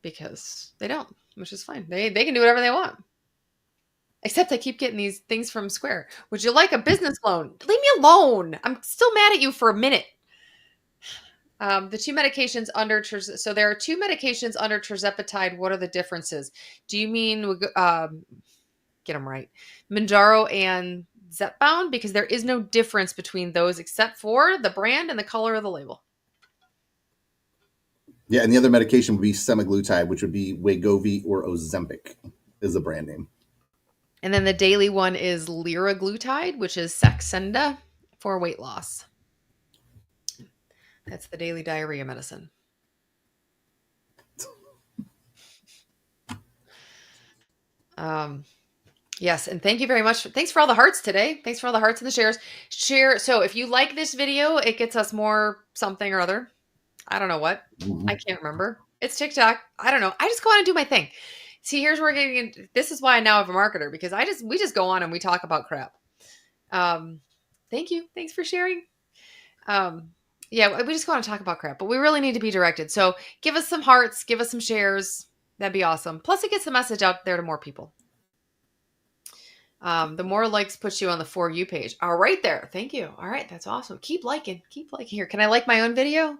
because they don't, which is fine. They can do whatever they want. Except I keep getting these things from Square. Would you like a business loan? Leave me alone. I'm still mad at you for a minute. The two medications under so there are two medications under tirzepatide. What are the differences? Do you mean get them right, Manjaro and Zepbound? Because there is no difference between those except for the brand and the color of the label. Yeah, and the other medication would be semaglutide, which would be Wegovy or Ozempic is the brand name. And then the daily one is liraglutide, which is Saxenda for weight loss. That's the daily diarrhea medicine. Yes, and thank you very much. Thanks for all the hearts today. Thanks for all the hearts and the shares. Share. So if you like this video, it gets us more something or other. I don't know what. Mm-hmm. I can't remember. It's TikTok. I don't know. I just go on and do my thing. See, here's where we're getting into, this is why I now have a marketer, because we just go on and we talk about crap. Thank you. Thanks for sharing. Yeah, we just go on and talk about crap, but we really need to be directed. So give us some hearts, give us some shares. That'd be awesome. Plus it gets the message out there to more people. The more likes puts you on the For You page. All right there. Thank you. All right. That's awesome. Keep liking here. Can I like my own video?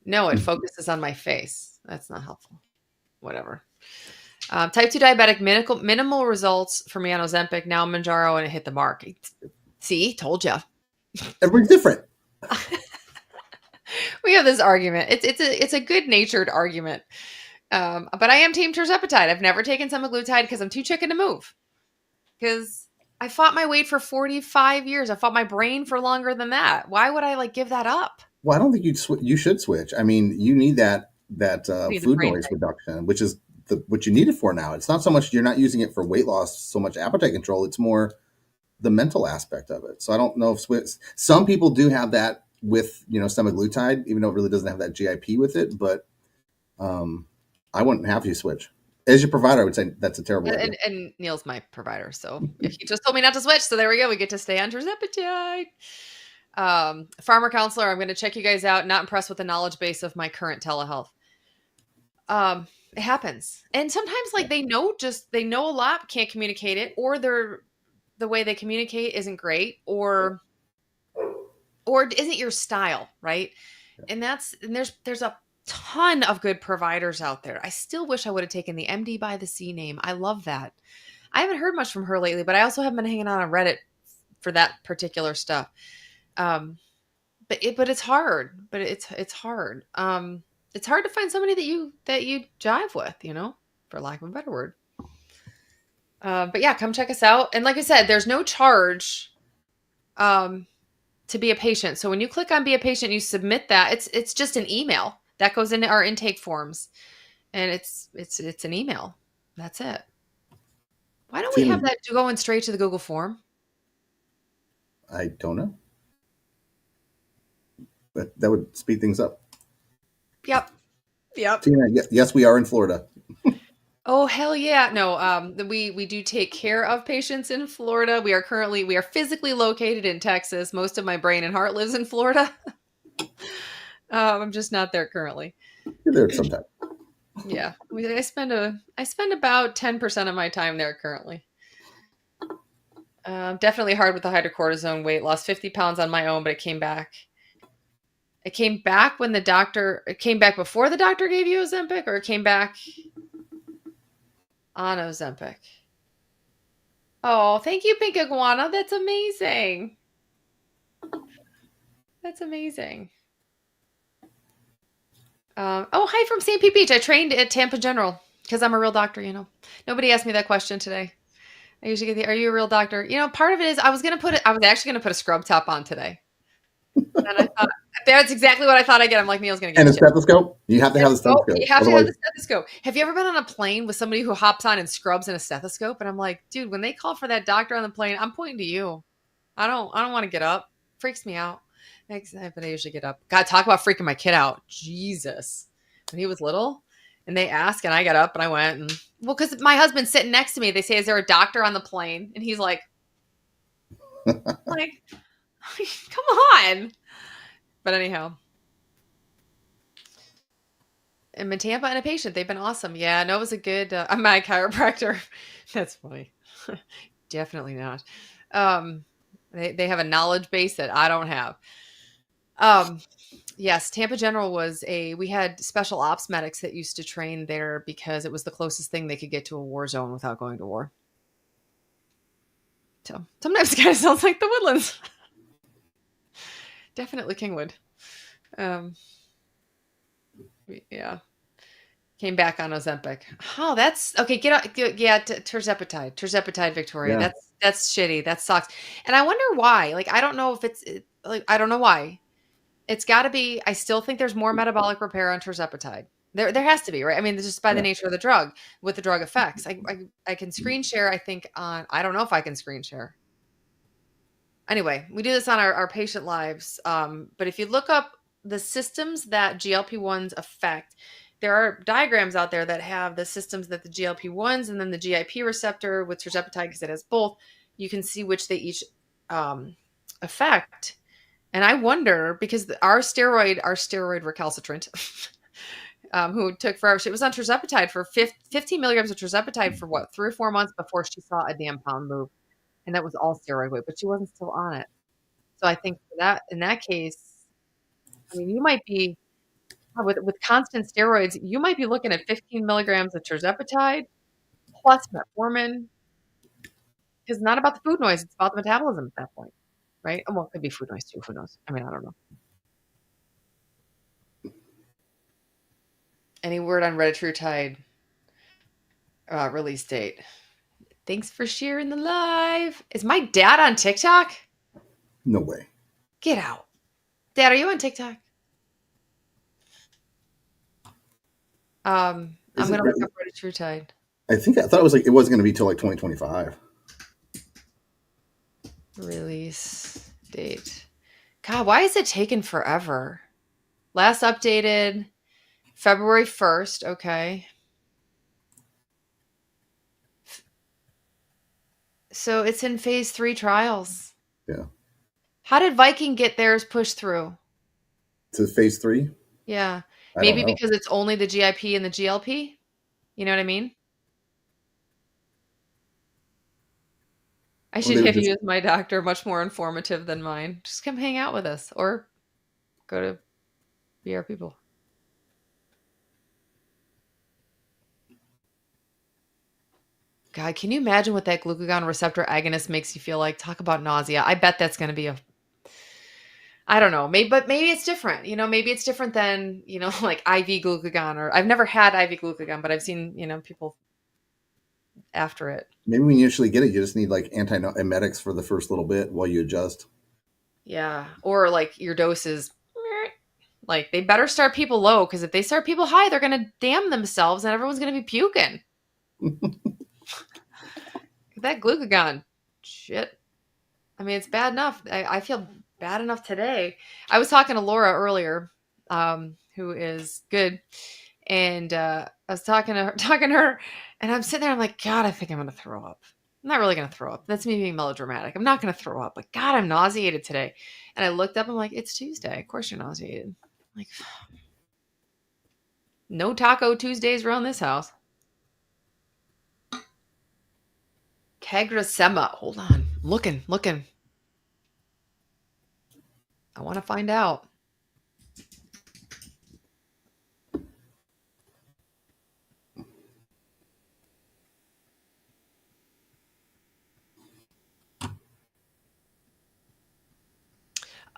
No, it focuses on my face. That's not helpful. Whatever. Type 2 diabetic, minimal results for me on Ozempic. Now Manjaro, and it hit the mark. See, told you. Everybody's different. We have this argument. It's a good natured argument. But I am team tirzepatide. I've never taken semaglutide because I'm too chicken to move. Because I fought my weight for 45 years. I fought my brain for longer than that. Why would I give that up? Well, I don't think you should switch. I mean, you need that food noise reduction, which is what you need it for now. It's not so much you're not using it for weight loss, so much appetite control. It's more the mental aspect of it. So I don't know if some people do have that with semaglutide, even though it really doesn't have that GIP with it. But I wouldn't have you switch. As your provider, I would say that's a terrible idea. And Neil's my provider, so if he just told me not to switch, so there we go. We get to stay on tirzepatide. Farmer counselor, I'm going to check you guys out. Not impressed with the knowledge base of my current telehealth. It happens, and sometimes they know a lot, can't communicate it, or the way they communicate isn't great, or isn't your style, right? And there's a ton of good providers out there. I still wish I would have taken the MD by the Sea name. I love that. I haven't heard much from her lately, but I also haven't been hanging out on Reddit for that particular stuff. But it's hard. But it's hard. It's hard to find somebody that you jive with, for lack of a better word. But yeah, come check us out. And like I said, there's no charge to be a patient. So when you click on be a patient, you submit that. It's just an email that goes into our intake forms, and it's an email. That's it. Why don't we have that going straight to the Google form? I don't know. But that would speed things up. Yep. Tina, yes, we are in Florida. Oh, hell yeah. No, we do take care of patients in Florida. We are physically located in Texas. Most of my brain and heart lives in Florida. I'm just not there currently. You're there sometime. Yeah. I spend about 10% of my time there currently. Definitely hard with the hydrocortisone weight loss, 50 pounds on my own, but it came back. It came back it came back before the doctor gave you Ozempic, or it came back on Ozempic? Oh, thank you, Pink Iguana. That's amazing. That's amazing. Oh, hi from St. Pete Beach. I trained at Tampa General because I'm a real doctor, Nobody asked me that question today. I usually get are you a real doctor? Part of it is I was actually going to put a scrub top on today. And I thought, that's exactly what I thought I'd get. I'm like, Neil's going to get a stethoscope? You have to have the stethoscope. You have to have the stethoscope. Have you ever been on a plane with somebody who hops on and scrubs in a stethoscope? And I'm like, dude, when they call for that doctor on the plane, I'm pointing to you. I don't want to get up. Freaks me out. But I usually get up. God, talk about freaking my kid out. Jesus. When he was little and they asked and I got up and I went and well, because my husband's sitting next to me. They say, is there a doctor on the plane? And he's like, come on. But anyhow, and in Tampa and a patient, they've been awesome. Yeah, no, it was a good, I'm my chiropractor. That's funny. Definitely not. Um, they have a knowledge base that I don't have. Um, yes, Tampa General we had special ops medics that used to train there because it was the closest thing they could get to a war zone without going to war. So sometimes it kind of sounds like the Woodlands. Definitely Kingwood. Um, yeah. Came back on Ozempic. Oh, that's okay. Get out. Yeah, Terzepatide, Victoria. Yeah. That's shitty. That sucks. And I wonder why. Like, I don't know if like I don't know why. It's got to be. I still think there's more metabolic repair on Terzepatide. There has to be, right? I mean, just by the Yeah. nature of the drug, with the drug effects. I can screen share. I think on. I don't know if I can screen share. Anyway, we do this on our patient lives. But if you look up the systems that GLP-1s affect, there are diagrams out there that have the systems that the GLP-1s and then the GIP receptor with tirzepatide, because it has both, you can see which they each affect. And I wonder, because our steroid recalcitrant, who took forever, she was on tirzepatide for 15 milligrams of tirzepatide for what, 3 or 4 months before she saw a damn pound move. And that was all steroid weight, but she wasn't still on it. So I think for that, in that case, I mean, you might be with constant steroids, you might be looking at 15 milligrams of tirzepatide plus metformin, because it's not about the food noise; it's about the metabolism at that point, right? Well, it could be food noise too. Who knows? I mean, I don't know. Any word on retatrutide release date? Thanks for sharing the live. Is my dad on TikTok? No way. Get out, Dad. Are you on TikTok? I'm Is it gonna look really? up retatrutide I thought it was like it wasn't going to be till like 2025. release date. God, why is it taking forever? Last updated February 1st. Okay. So it's in phase 3 trials. Yeah. How did Viking get theirs pushed through? To phase 3. Yeah. I don't Maybe know. because it's only the GIP and the GLP? You know what I mean? I Or should they were have just. you as my doctor, much more informative than mine. Just come hang out with us or go to be our people. God, can you imagine what that glucagon receptor agonist makes you feel like? Talk about nausea. I bet that's going to be I don't know. Maybe it's different. Maybe it's different than, like IV glucagon, or I've never had IV glucagon, but I've seen, people after it. Maybe when you initially get it, you just need like antiemetics for the first little bit while you adjust. Yeah. Or like your doses, like they better start people low, because if they start people high, they're going to damn themselves and everyone's going to be puking. That glucagon shit. I mean, it's bad enough. I feel bad enough today. I was talking to Laura earlier, who is good. And I was talking to her, and I'm sitting there. I'm like, God, I think I'm going to throw up. I'm not really going to throw up. That's me being melodramatic. I'm not going to throw up. But God, I'm nauseated today. And I looked up. I'm like, it's Tuesday. Of course you're nauseated. I'm like, no Taco Tuesdays around this house. Kegrasema. Hold on. Looking. I want to find out.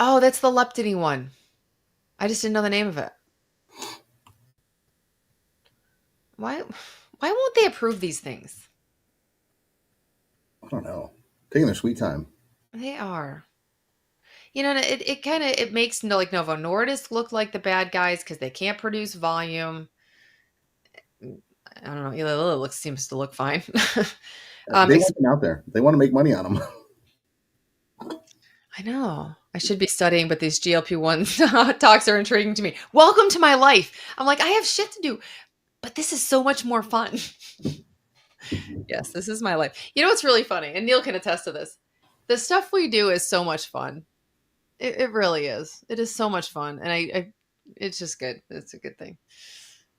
Oh, that's the leptidine one. I just didn't know the name of it. Why won't they approve these things? I don't know. Taking their sweet time. They are. It kind of it makes like Novo Nordisk look like the bad guys because they can't produce volume. I don't know. Eli Lilly seems to look fine. They want them out there. They want to make money on them. I know. I should be studying, but these GLP-1 talks are intriguing to me. Welcome to my life. I'm like, I have shit to do, but this is so much more fun. Yes, this is my life. You know what's really funny? And Neil can attest to this. The stuff we do is so much fun. It really is. It is so much fun. And it's just good. It's a good thing.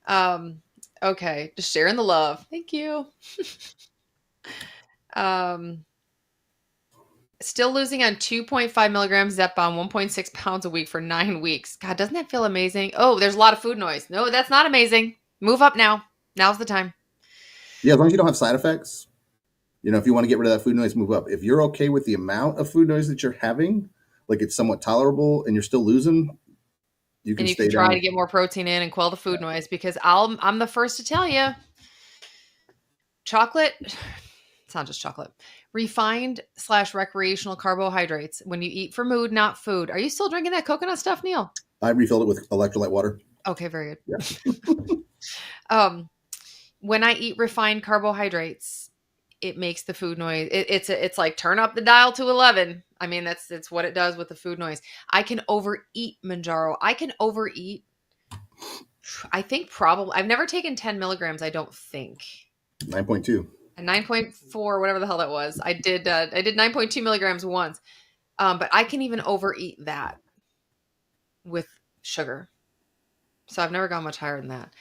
Um, okay. Just sharing the love. Thank you. Um, Still losing on 2.5 milligrams Zepbound, 1.6 pounds a week for 9 weeks. God, doesn't that feel amazing? Oh, there's a lot of food noise. No, that's not amazing. Move up now. Now's the time. Yeah, as long as you don't have side effects, if you want to get rid of that food noise, move up. If you're okay with the amount of food noise that you're having, like it's somewhat tolerable and you're still losing, you can And you stay can try to down. get more protein in and quell the food noise because I'm the first to tell you, chocolate, it's not just chocolate. Refined slash recreational carbohydrates when you eat for mood, not food. Are you still drinking that coconut stuff, Neil? I refilled it with electrolyte water. Okay, very Yeah. good. um, when I eat refined carbohydrates, it makes the food noise. It's like turn up the dial to 11. I mean, that's what it does with the food noise. I can overeat Manjaro. I can overeat. I think probably I've never taken 10 milligrams. I don't think. 9.2. And 9.4, whatever the hell that was. I did 9.2 milligrams once. But I can even overeat that with sugar. So I've never gone much higher than that.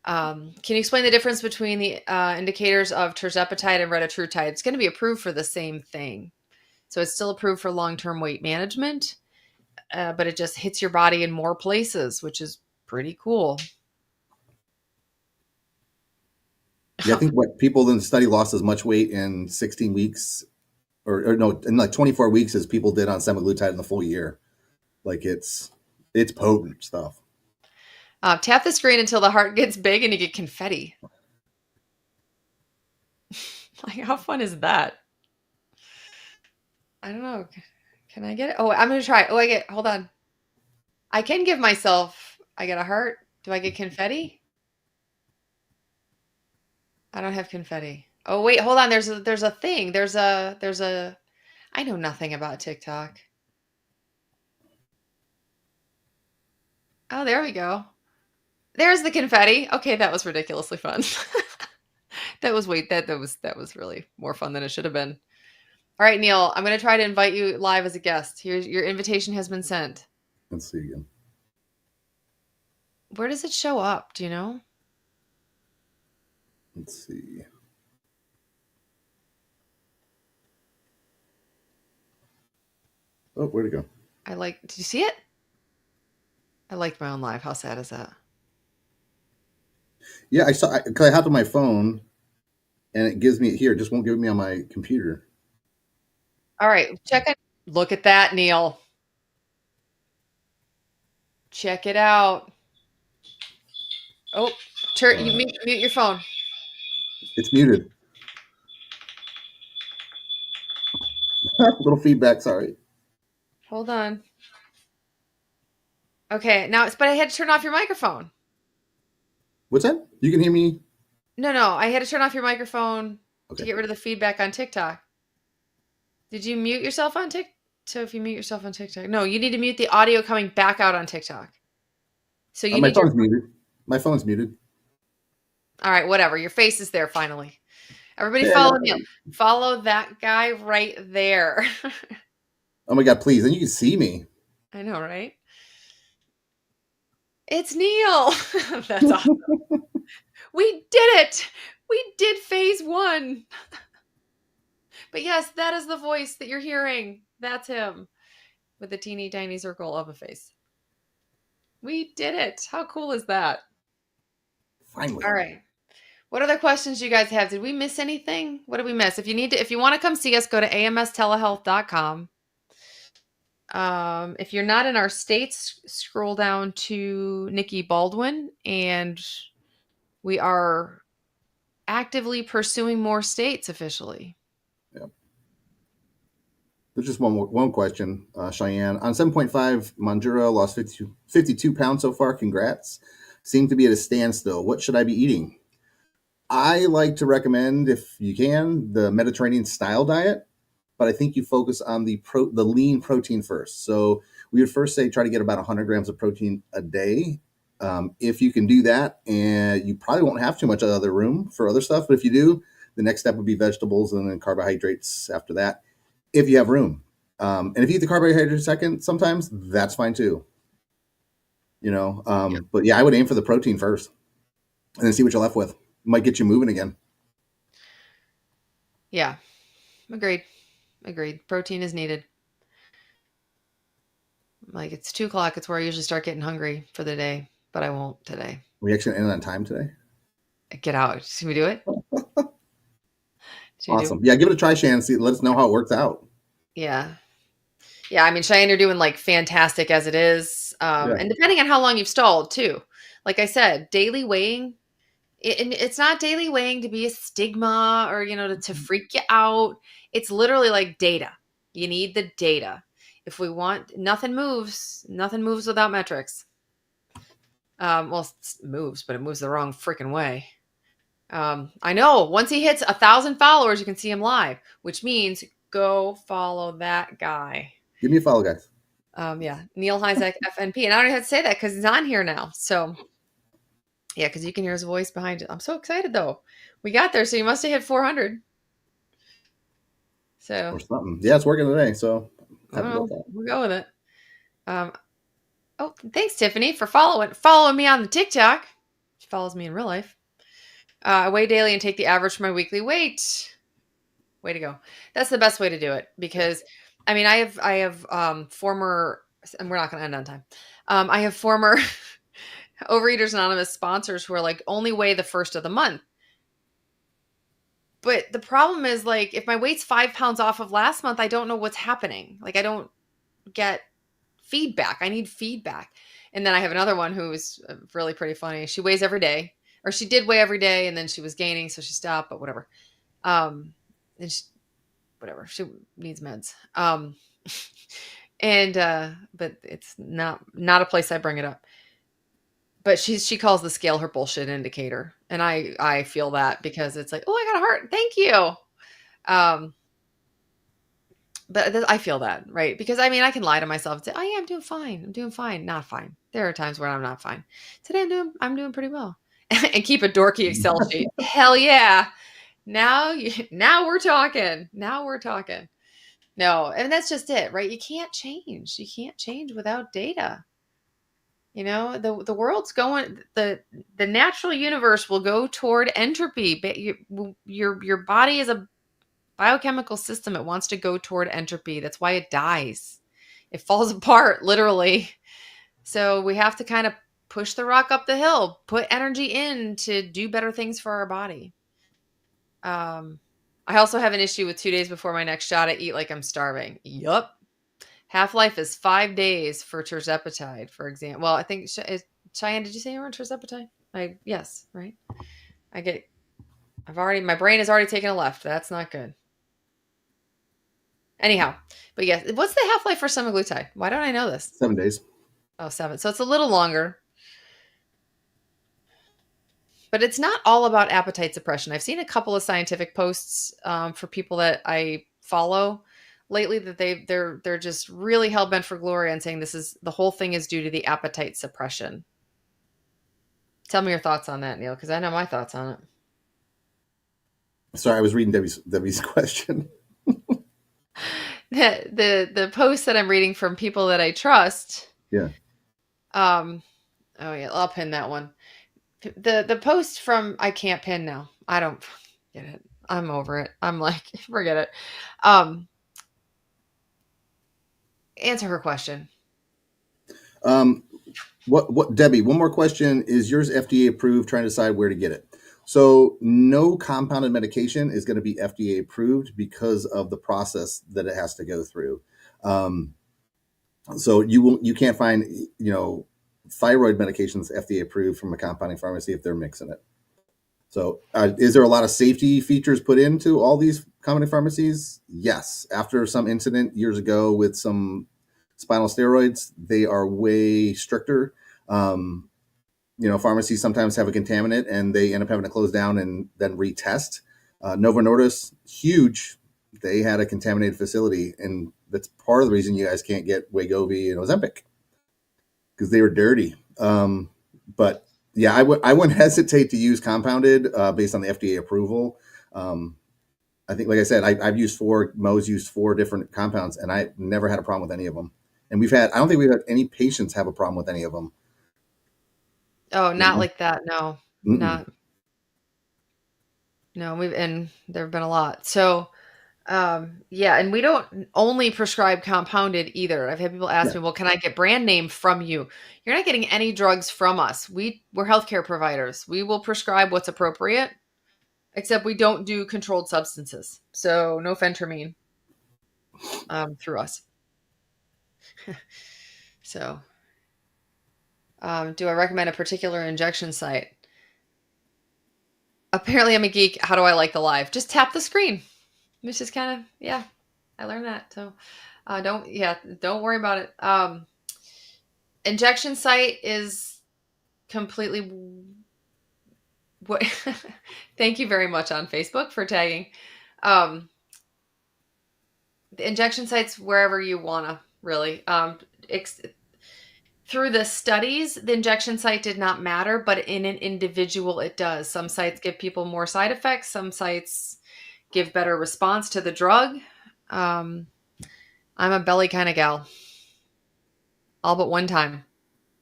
Can you explain the difference between the indicators of tirzepatide and retatrutide? It's going to be approved for the same thing. So it's still approved for long-term weight management, but it just hits your body in more places, which is pretty cool. Yeah, I think what people in the study lost as much weight in 16 weeks, or no, in like 24 weeks as people did on semaglutide in the full year. Like it's potent stuff. Tap the screen until the heart gets big and you get confetti. Like, how fun is that? I don't know. Can I get it? Oh, I'm going to try. Oh, hold on. I can give myself, I get a heart. Do I get confetti? I don't have confetti. Oh, wait, hold on. There's a thing. I know nothing about TikTok. Oh, there we go. There's the confetti. Okay, that was ridiculously fun. That was really more fun than it should have been. All right, Neil, I'm going to try to invite you live as a guest. Here's your invitation has been sent. Let's see again. Where does it show up? Do you know? Let's see. Oh, where'd it go? Did you see it? I liked my own live. How sad is that? Yeah, I saw because I have it on my phone, and it gives me it here. It just won't give me on my computer. All right, check it. Look at that, Neil. Check it out. Oh, you mute your phone. It's muted. Little feedback. Sorry. Hold on. Okay, but I had to turn off your microphone. What's that? You can hear me? No, I had to turn off your microphone to Okay. get rid of the feedback on TikTok. Did you mute yourself on TikTok? So if you mute yourself on TikTok, no, you need to mute the audio coming back out on TikTok. So you My need your. phone's muted. My phone's muted. All right, whatever. Your face is there finally. Everybody Hey, follow Neil. Follow that guy right there. oh my God! Please, then you can see me. I know, right? It's Neil. That's awesome. We did it. We did phase 1. But yes, that is the voice that you're hearing. That's him with a teeny tiny circle of a face. We did it. How cool is that? Finally. All right. What other questions do you guys have? Did we miss anything? What did we miss? If you want to come see us, go to amstelehealth.com. If you're not in our states, scroll down to Nikki Baldwin, and we are actively pursuing more states officially. Yep. There's just one question, Cheyenne. On 7.5, Manjuro lost 52 pounds so far. Congrats. Seem to be at a standstill. What should I be eating? I like to recommend, if you can, the Mediterranean style diet. but I think you focus on the lean protein first. So we would first say try to get about 100 grams of protein a day. If you can do that, and you probably won't have too much other room for other stuff, but if you do, the next step would be vegetables and then carbohydrates after that, if you have room. And if you eat the carbohydrates second, sometimes that's fine too. Yep. But yeah, I would aim for the protein first and then see what you're left with. Might get you moving again. Yeah. Agreed. Protein is needed. Like it's 2 o'clock. It's where I usually start getting hungry for the day, but I won't today. We actually ended on time today. Get out. Should we do it? Should we do it? Awesome. Yeah, give it a try, Shannon. See, let us know how it works out. Yeah. Yeah. I mean, Cheyenne, you're doing like fantastic as it is. Yeah. And depending on how long you've stalled too. Like I said, daily weighing, and it's not daily weighing to be a stigma or, to freak you out. It's literally like data. You need the data. If we want, nothing moves without metrics. Well, it moves, but it moves the wrong freaking way. I know once he hits 1,000 followers, you can see him live, which means go follow that guy. Give me a follow, guys. Yeah, Neil Hyzak FNP, and I don't have to say that because he's on here now. So, yeah, because you can hear his voice behind it. I'm so excited though. We got there, so you must have hit 400. So, Or something. Yeah, it's working today, so I happy don't about know. that. We'll go with it. Oh, thanks, Tiffany, for following me on the TikTok. She follows me in real life. I weigh daily and take the average for my weekly weight. Way to go. That's the best way to do it because I mean, I have former, and we're not going to end on time. I have former Overeaters Anonymous sponsors who are like only weigh the first of the month. But the problem is like if my weight's 5 pounds off of last month, I don't know what's happening. Like I don't get feedback. I need feedback. And then I have another one who's really pretty funny. She weighs every day, or she did weigh every day, and then she was gaining, so she stopped. But whatever. And she, whatever. She needs meds. But it's not a place I bring it up. But she calls the scale her bullshit indicator, and I feel that because it's like, oh, I got a heart. Thank you. But I feel that, right? Because I mean, I can lie to myself and say, "Oh yeah, I'm doing fine. I'm doing fine." Not fine. There are times where I'm not fine. Today I'm doing pretty well. And keep a dorky Excel sheet. Hell yeah. Now we're talking. Now we're talking. No, and that's just it, right? You can't change. You can't change without data. The world's going the natural universe will go toward entropy. But your body is a biochemical system. It wants to go toward entropy. That's why it dies. It falls apart, literally. So we have to kind of push the rock up the hill, put energy in to do better things for our body. I also have an issue with 2 days before my next shot. I eat like I'm starving. Yup. Half-life is 5 days for tirzepatide, for example. Well, I think, Cheyenne, did you say you were on tirzepatide? Yes, right? My brain has already taken a left. That's not good. Anyhow, but yes, what's the half-life for semaglutide? Why don't I know this? 7 days. Oh, 7. So it's a little longer. But it's not all about appetite suppression. I've seen a couple of scientific posts for people that I follow lately that they're just really hell bent for glory and saying the whole thing is due to the appetite suppression. Tell me your thoughts on that, Neil, because I know my thoughts on it. Sorry, I was reading Debbie's question. The post that I'm reading from people that I trust. Yeah. Oh yeah, I'll pin that one. The post from I can't pin now. I don't get it. I'm over it. I'm like, forget it. Answer her question. What Debbie, one more question. Is yours FDA approved? Trying to decide where to get it. So no compounded medication is going to be FDA approved because of the process that it has to go through. So you can't find, thyroid medications FDA approved from a compounding pharmacy if they're mixing it. So is there a lot of safety features put into all these compounding pharmacies? Yes. After some incident years ago with some spinal steroids, they are way stricter. Pharmacies sometimes have a contaminant and they end up having to close down and then retest. Novo Nordisk, huge, they had a contaminated facility, and that's part of the reason you guys can't get Wegovy and Ozempic, because they were dirty. But yeah, I wouldn't hesitate to use compounded based on the FDA approval. I think, like I said, I've used Mo's used 4 different compounds, and I never had a problem with any of them. And I don't think we've had any patients have a problem with any of them. Oh, You not know? like that. No, Mm-mm. not no. And there have been a lot. So, yeah, and we don't only prescribe compounded either. I've had people ask Yeah, me, "Well, can I get brand name from you?" You're not getting any drugs from us. We're healthcare providers. We will prescribe what's appropriate, except we don't do controlled substances. So no phentermine through us. So, do I recommend a particular injection site? Apparently, I'm a geek. How do I like the live? Just tap the screen. It's just kind of, yeah. I learned that. So, don't worry about it. Injection site is completely what. Thank you very much on Facebook for tagging. Um, the injection sites wherever you wanna really. Through the studies, the injection site did not matter, but in an individual, it does. Some sites give people more side effects. Some sites give better response to the drug. Um, I'm a belly kind of gal, all but one time.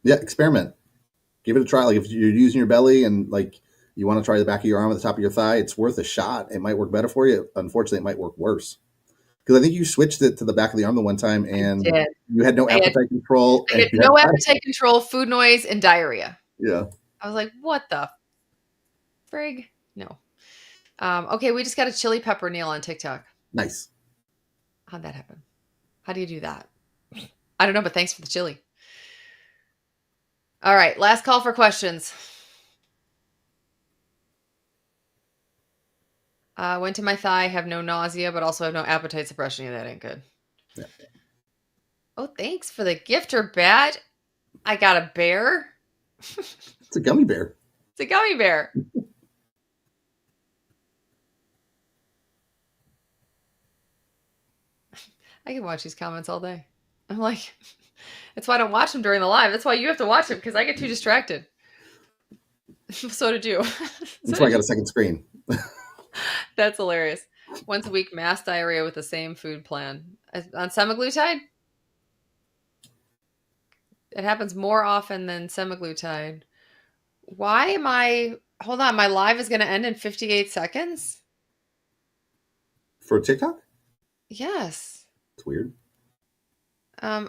yeah. Experiment. Give it a try. Like if you're using your belly and like you want to try the back of your arm at the top of your thigh, it's worth a shot. It might work better for you. Unfortunately, it might work worse. Because I think you switched it to the back of the arm the one time, I and did. you had no I had appetite control, I and had you had no appetite control, food noise, and diarrhea. yeah, I was like, what the frig? No. Okay, we just got a chili pepper Neil on TikTok. nice. How'd that happen? How do you do that? I don't know, but thanks for the chili. All right, last call for questions. Went to my thigh, have no nausea, but also have no appetite suppression. Yeah, that ain't good. Yeah. Oh, thanks for the gift or badge. I got a bear. It's a gummy bear. It's a gummy bear. I can watch these comments all day. I'm like, that's why I don't watch them during the live. That's why you have to watch them because I get too distracted. So did you. So That's why I did got you. a second screen. That's hilarious. Once a week, mass diarrhea with the same food plan. On semaglutide, it happens more often than semaglutide. Why am I? Hold on, my live is going to end in 58 seconds? For TikTok? Yes. It's weird.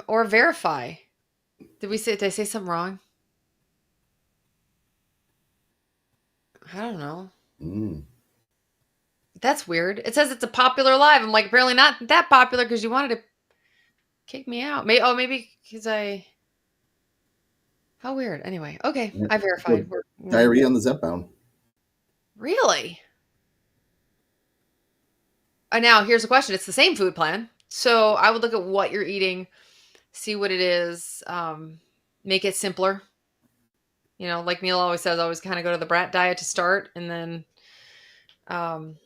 Or verify. Did I say something wrong? I don't know. Mm. That's weird. It says it's a popular live. I'm like, apparently not that popular because you wanted to kick me out. Maybe because I. How weird. Anyway, okay, Yeah. I So, verified. We're diarrhea good. on the Zepbound. Really? Now here's a question. It's the same food plan, so I would look at what you're eating, see what it is, make it simpler. Like Neil always says, always kind of go to the brat diet to start, and then um,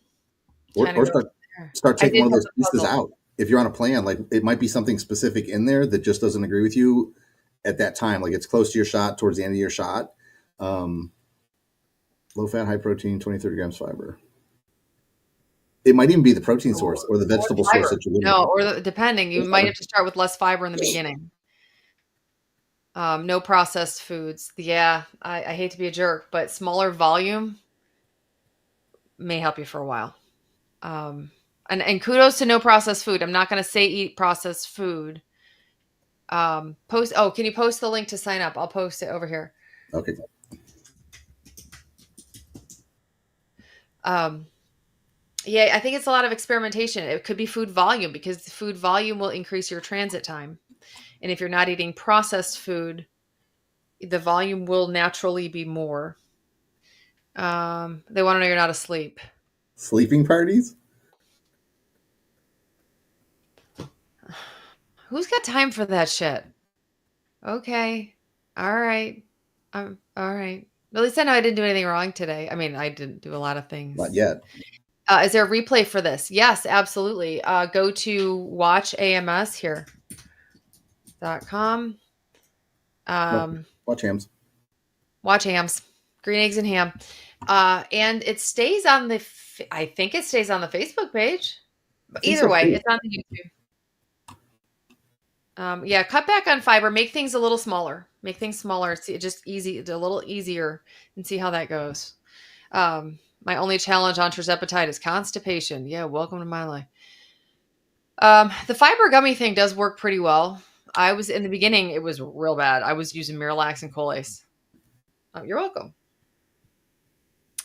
kind of Or go start from there. start I taking did one of have those the pieces puzzle. out. If you're on a plan, like it might be something specific in there that just doesn't agree with you at that time. Like it's close to your shot, towards the end of your shot. Um, Low fat, high protein, 20, 30 grams fiber. It might even be the protein source or the Or vegetable source fiber. that you're getting it No, from. or depending, you Or might fiber. have to start with less fiber in the beginning. No processed foods. Yeah, I hate to be a jerk, but smaller volume may help you for a while. Um, and kudos to no processed food. I'm not going to say eat processed food. Post. Oh, can you post the link to sign up? I'll post it over here. Okay. Um, yeah, I think it's a lot of experimentation. It could be food volume because the food volume will increase your transit time. And if you're not eating processed food, the volume will naturally be more. They want to know you're not asleep. Sleeping parties? Who's got time for that shit? Okay. All right. All right. At least I know I didn't do anything wrong today. I mean, I didn't do a lot of Not things. yet. Is there a replay for this? Yes, absolutely. Go to watch AMS here.com. Watch hams. Watch hams, green eggs and ham. And it stays on I think it stays on the Facebook page. I But think either so way, too. it's on the YouTube. Yeah, cut back on fiber. Make things a little smaller. Make things smaller. See, just easy, a little easier, and see how that goes. My only challenge on tirzepatide is constipation. Yeah, welcome to my life. The fiber gummy thing does work pretty well. I was in the beginning; it was real bad. I was using Miralax and Colace. Oh, you're welcome.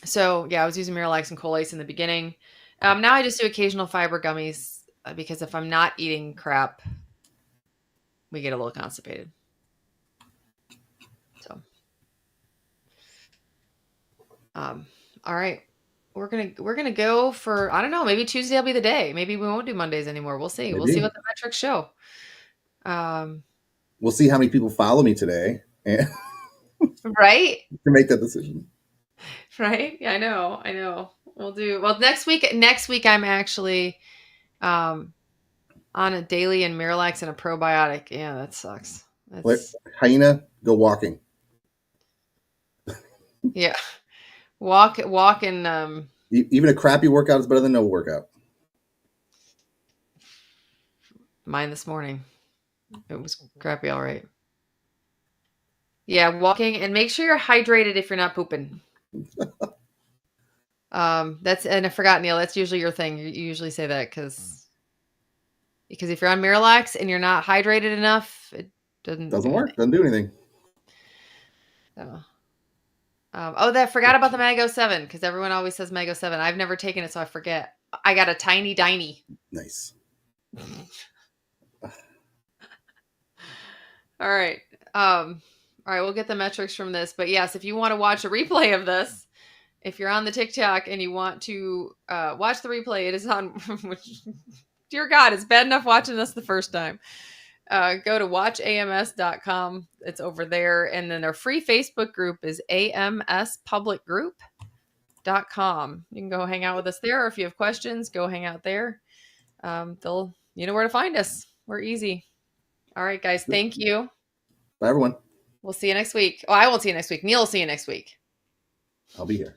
So yeah, I was using Miralax and Colace in the beginning. Now I just do occasional fiber gummies because if I'm not eating crap, we get a little constipated. So, all right, we're gonna go for, I don't know, maybe Tuesday will be the day. Maybe we won't do Mondays anymore. We'll see. We'll see Maybe what the metrics show. Um, we'll see how many people follow me today and right, to make that decision. right. Yeah, I know. We'll do well next week. Next week, I'm actually on a daily and Miralax and a probiotic. Yeah, that sucks. Like, That's hyena, go walking. yeah. Walk and Even a crappy workout is better than no workout. mine this morning. It was crappy, all right. Yeah, walking and make sure you're hydrated if you're not pooping. That's, and I forgot, Neil, that's usually your thing. You usually say that because if you're on Miralax and you're not hydrated enough, it doesn't do Doesn't anything. work. Doesn't do anything. So, that forgot about the Mago 7 because everyone always says Mago 7. I've never taken it, so I forget. I got a tiny Diny. Nice. All right. All right, we'll get the metrics from this. But yes, if you want to watch a replay of this, if you're on the TikTok and you want to watch the replay, it is on. Which, dear God, it's bad enough watching this the first time. Go to watchams.com. It's over there. And then their free Facebook group is amspublicgroup.com. You can go hang out with us there. Or if you have questions, go hang out there. You know where to find us. We're easy. All right, guys. Thank you. Bye, everyone. We'll see you next week. Oh, I won't see you next week. Neil will see you next week. I'll be here.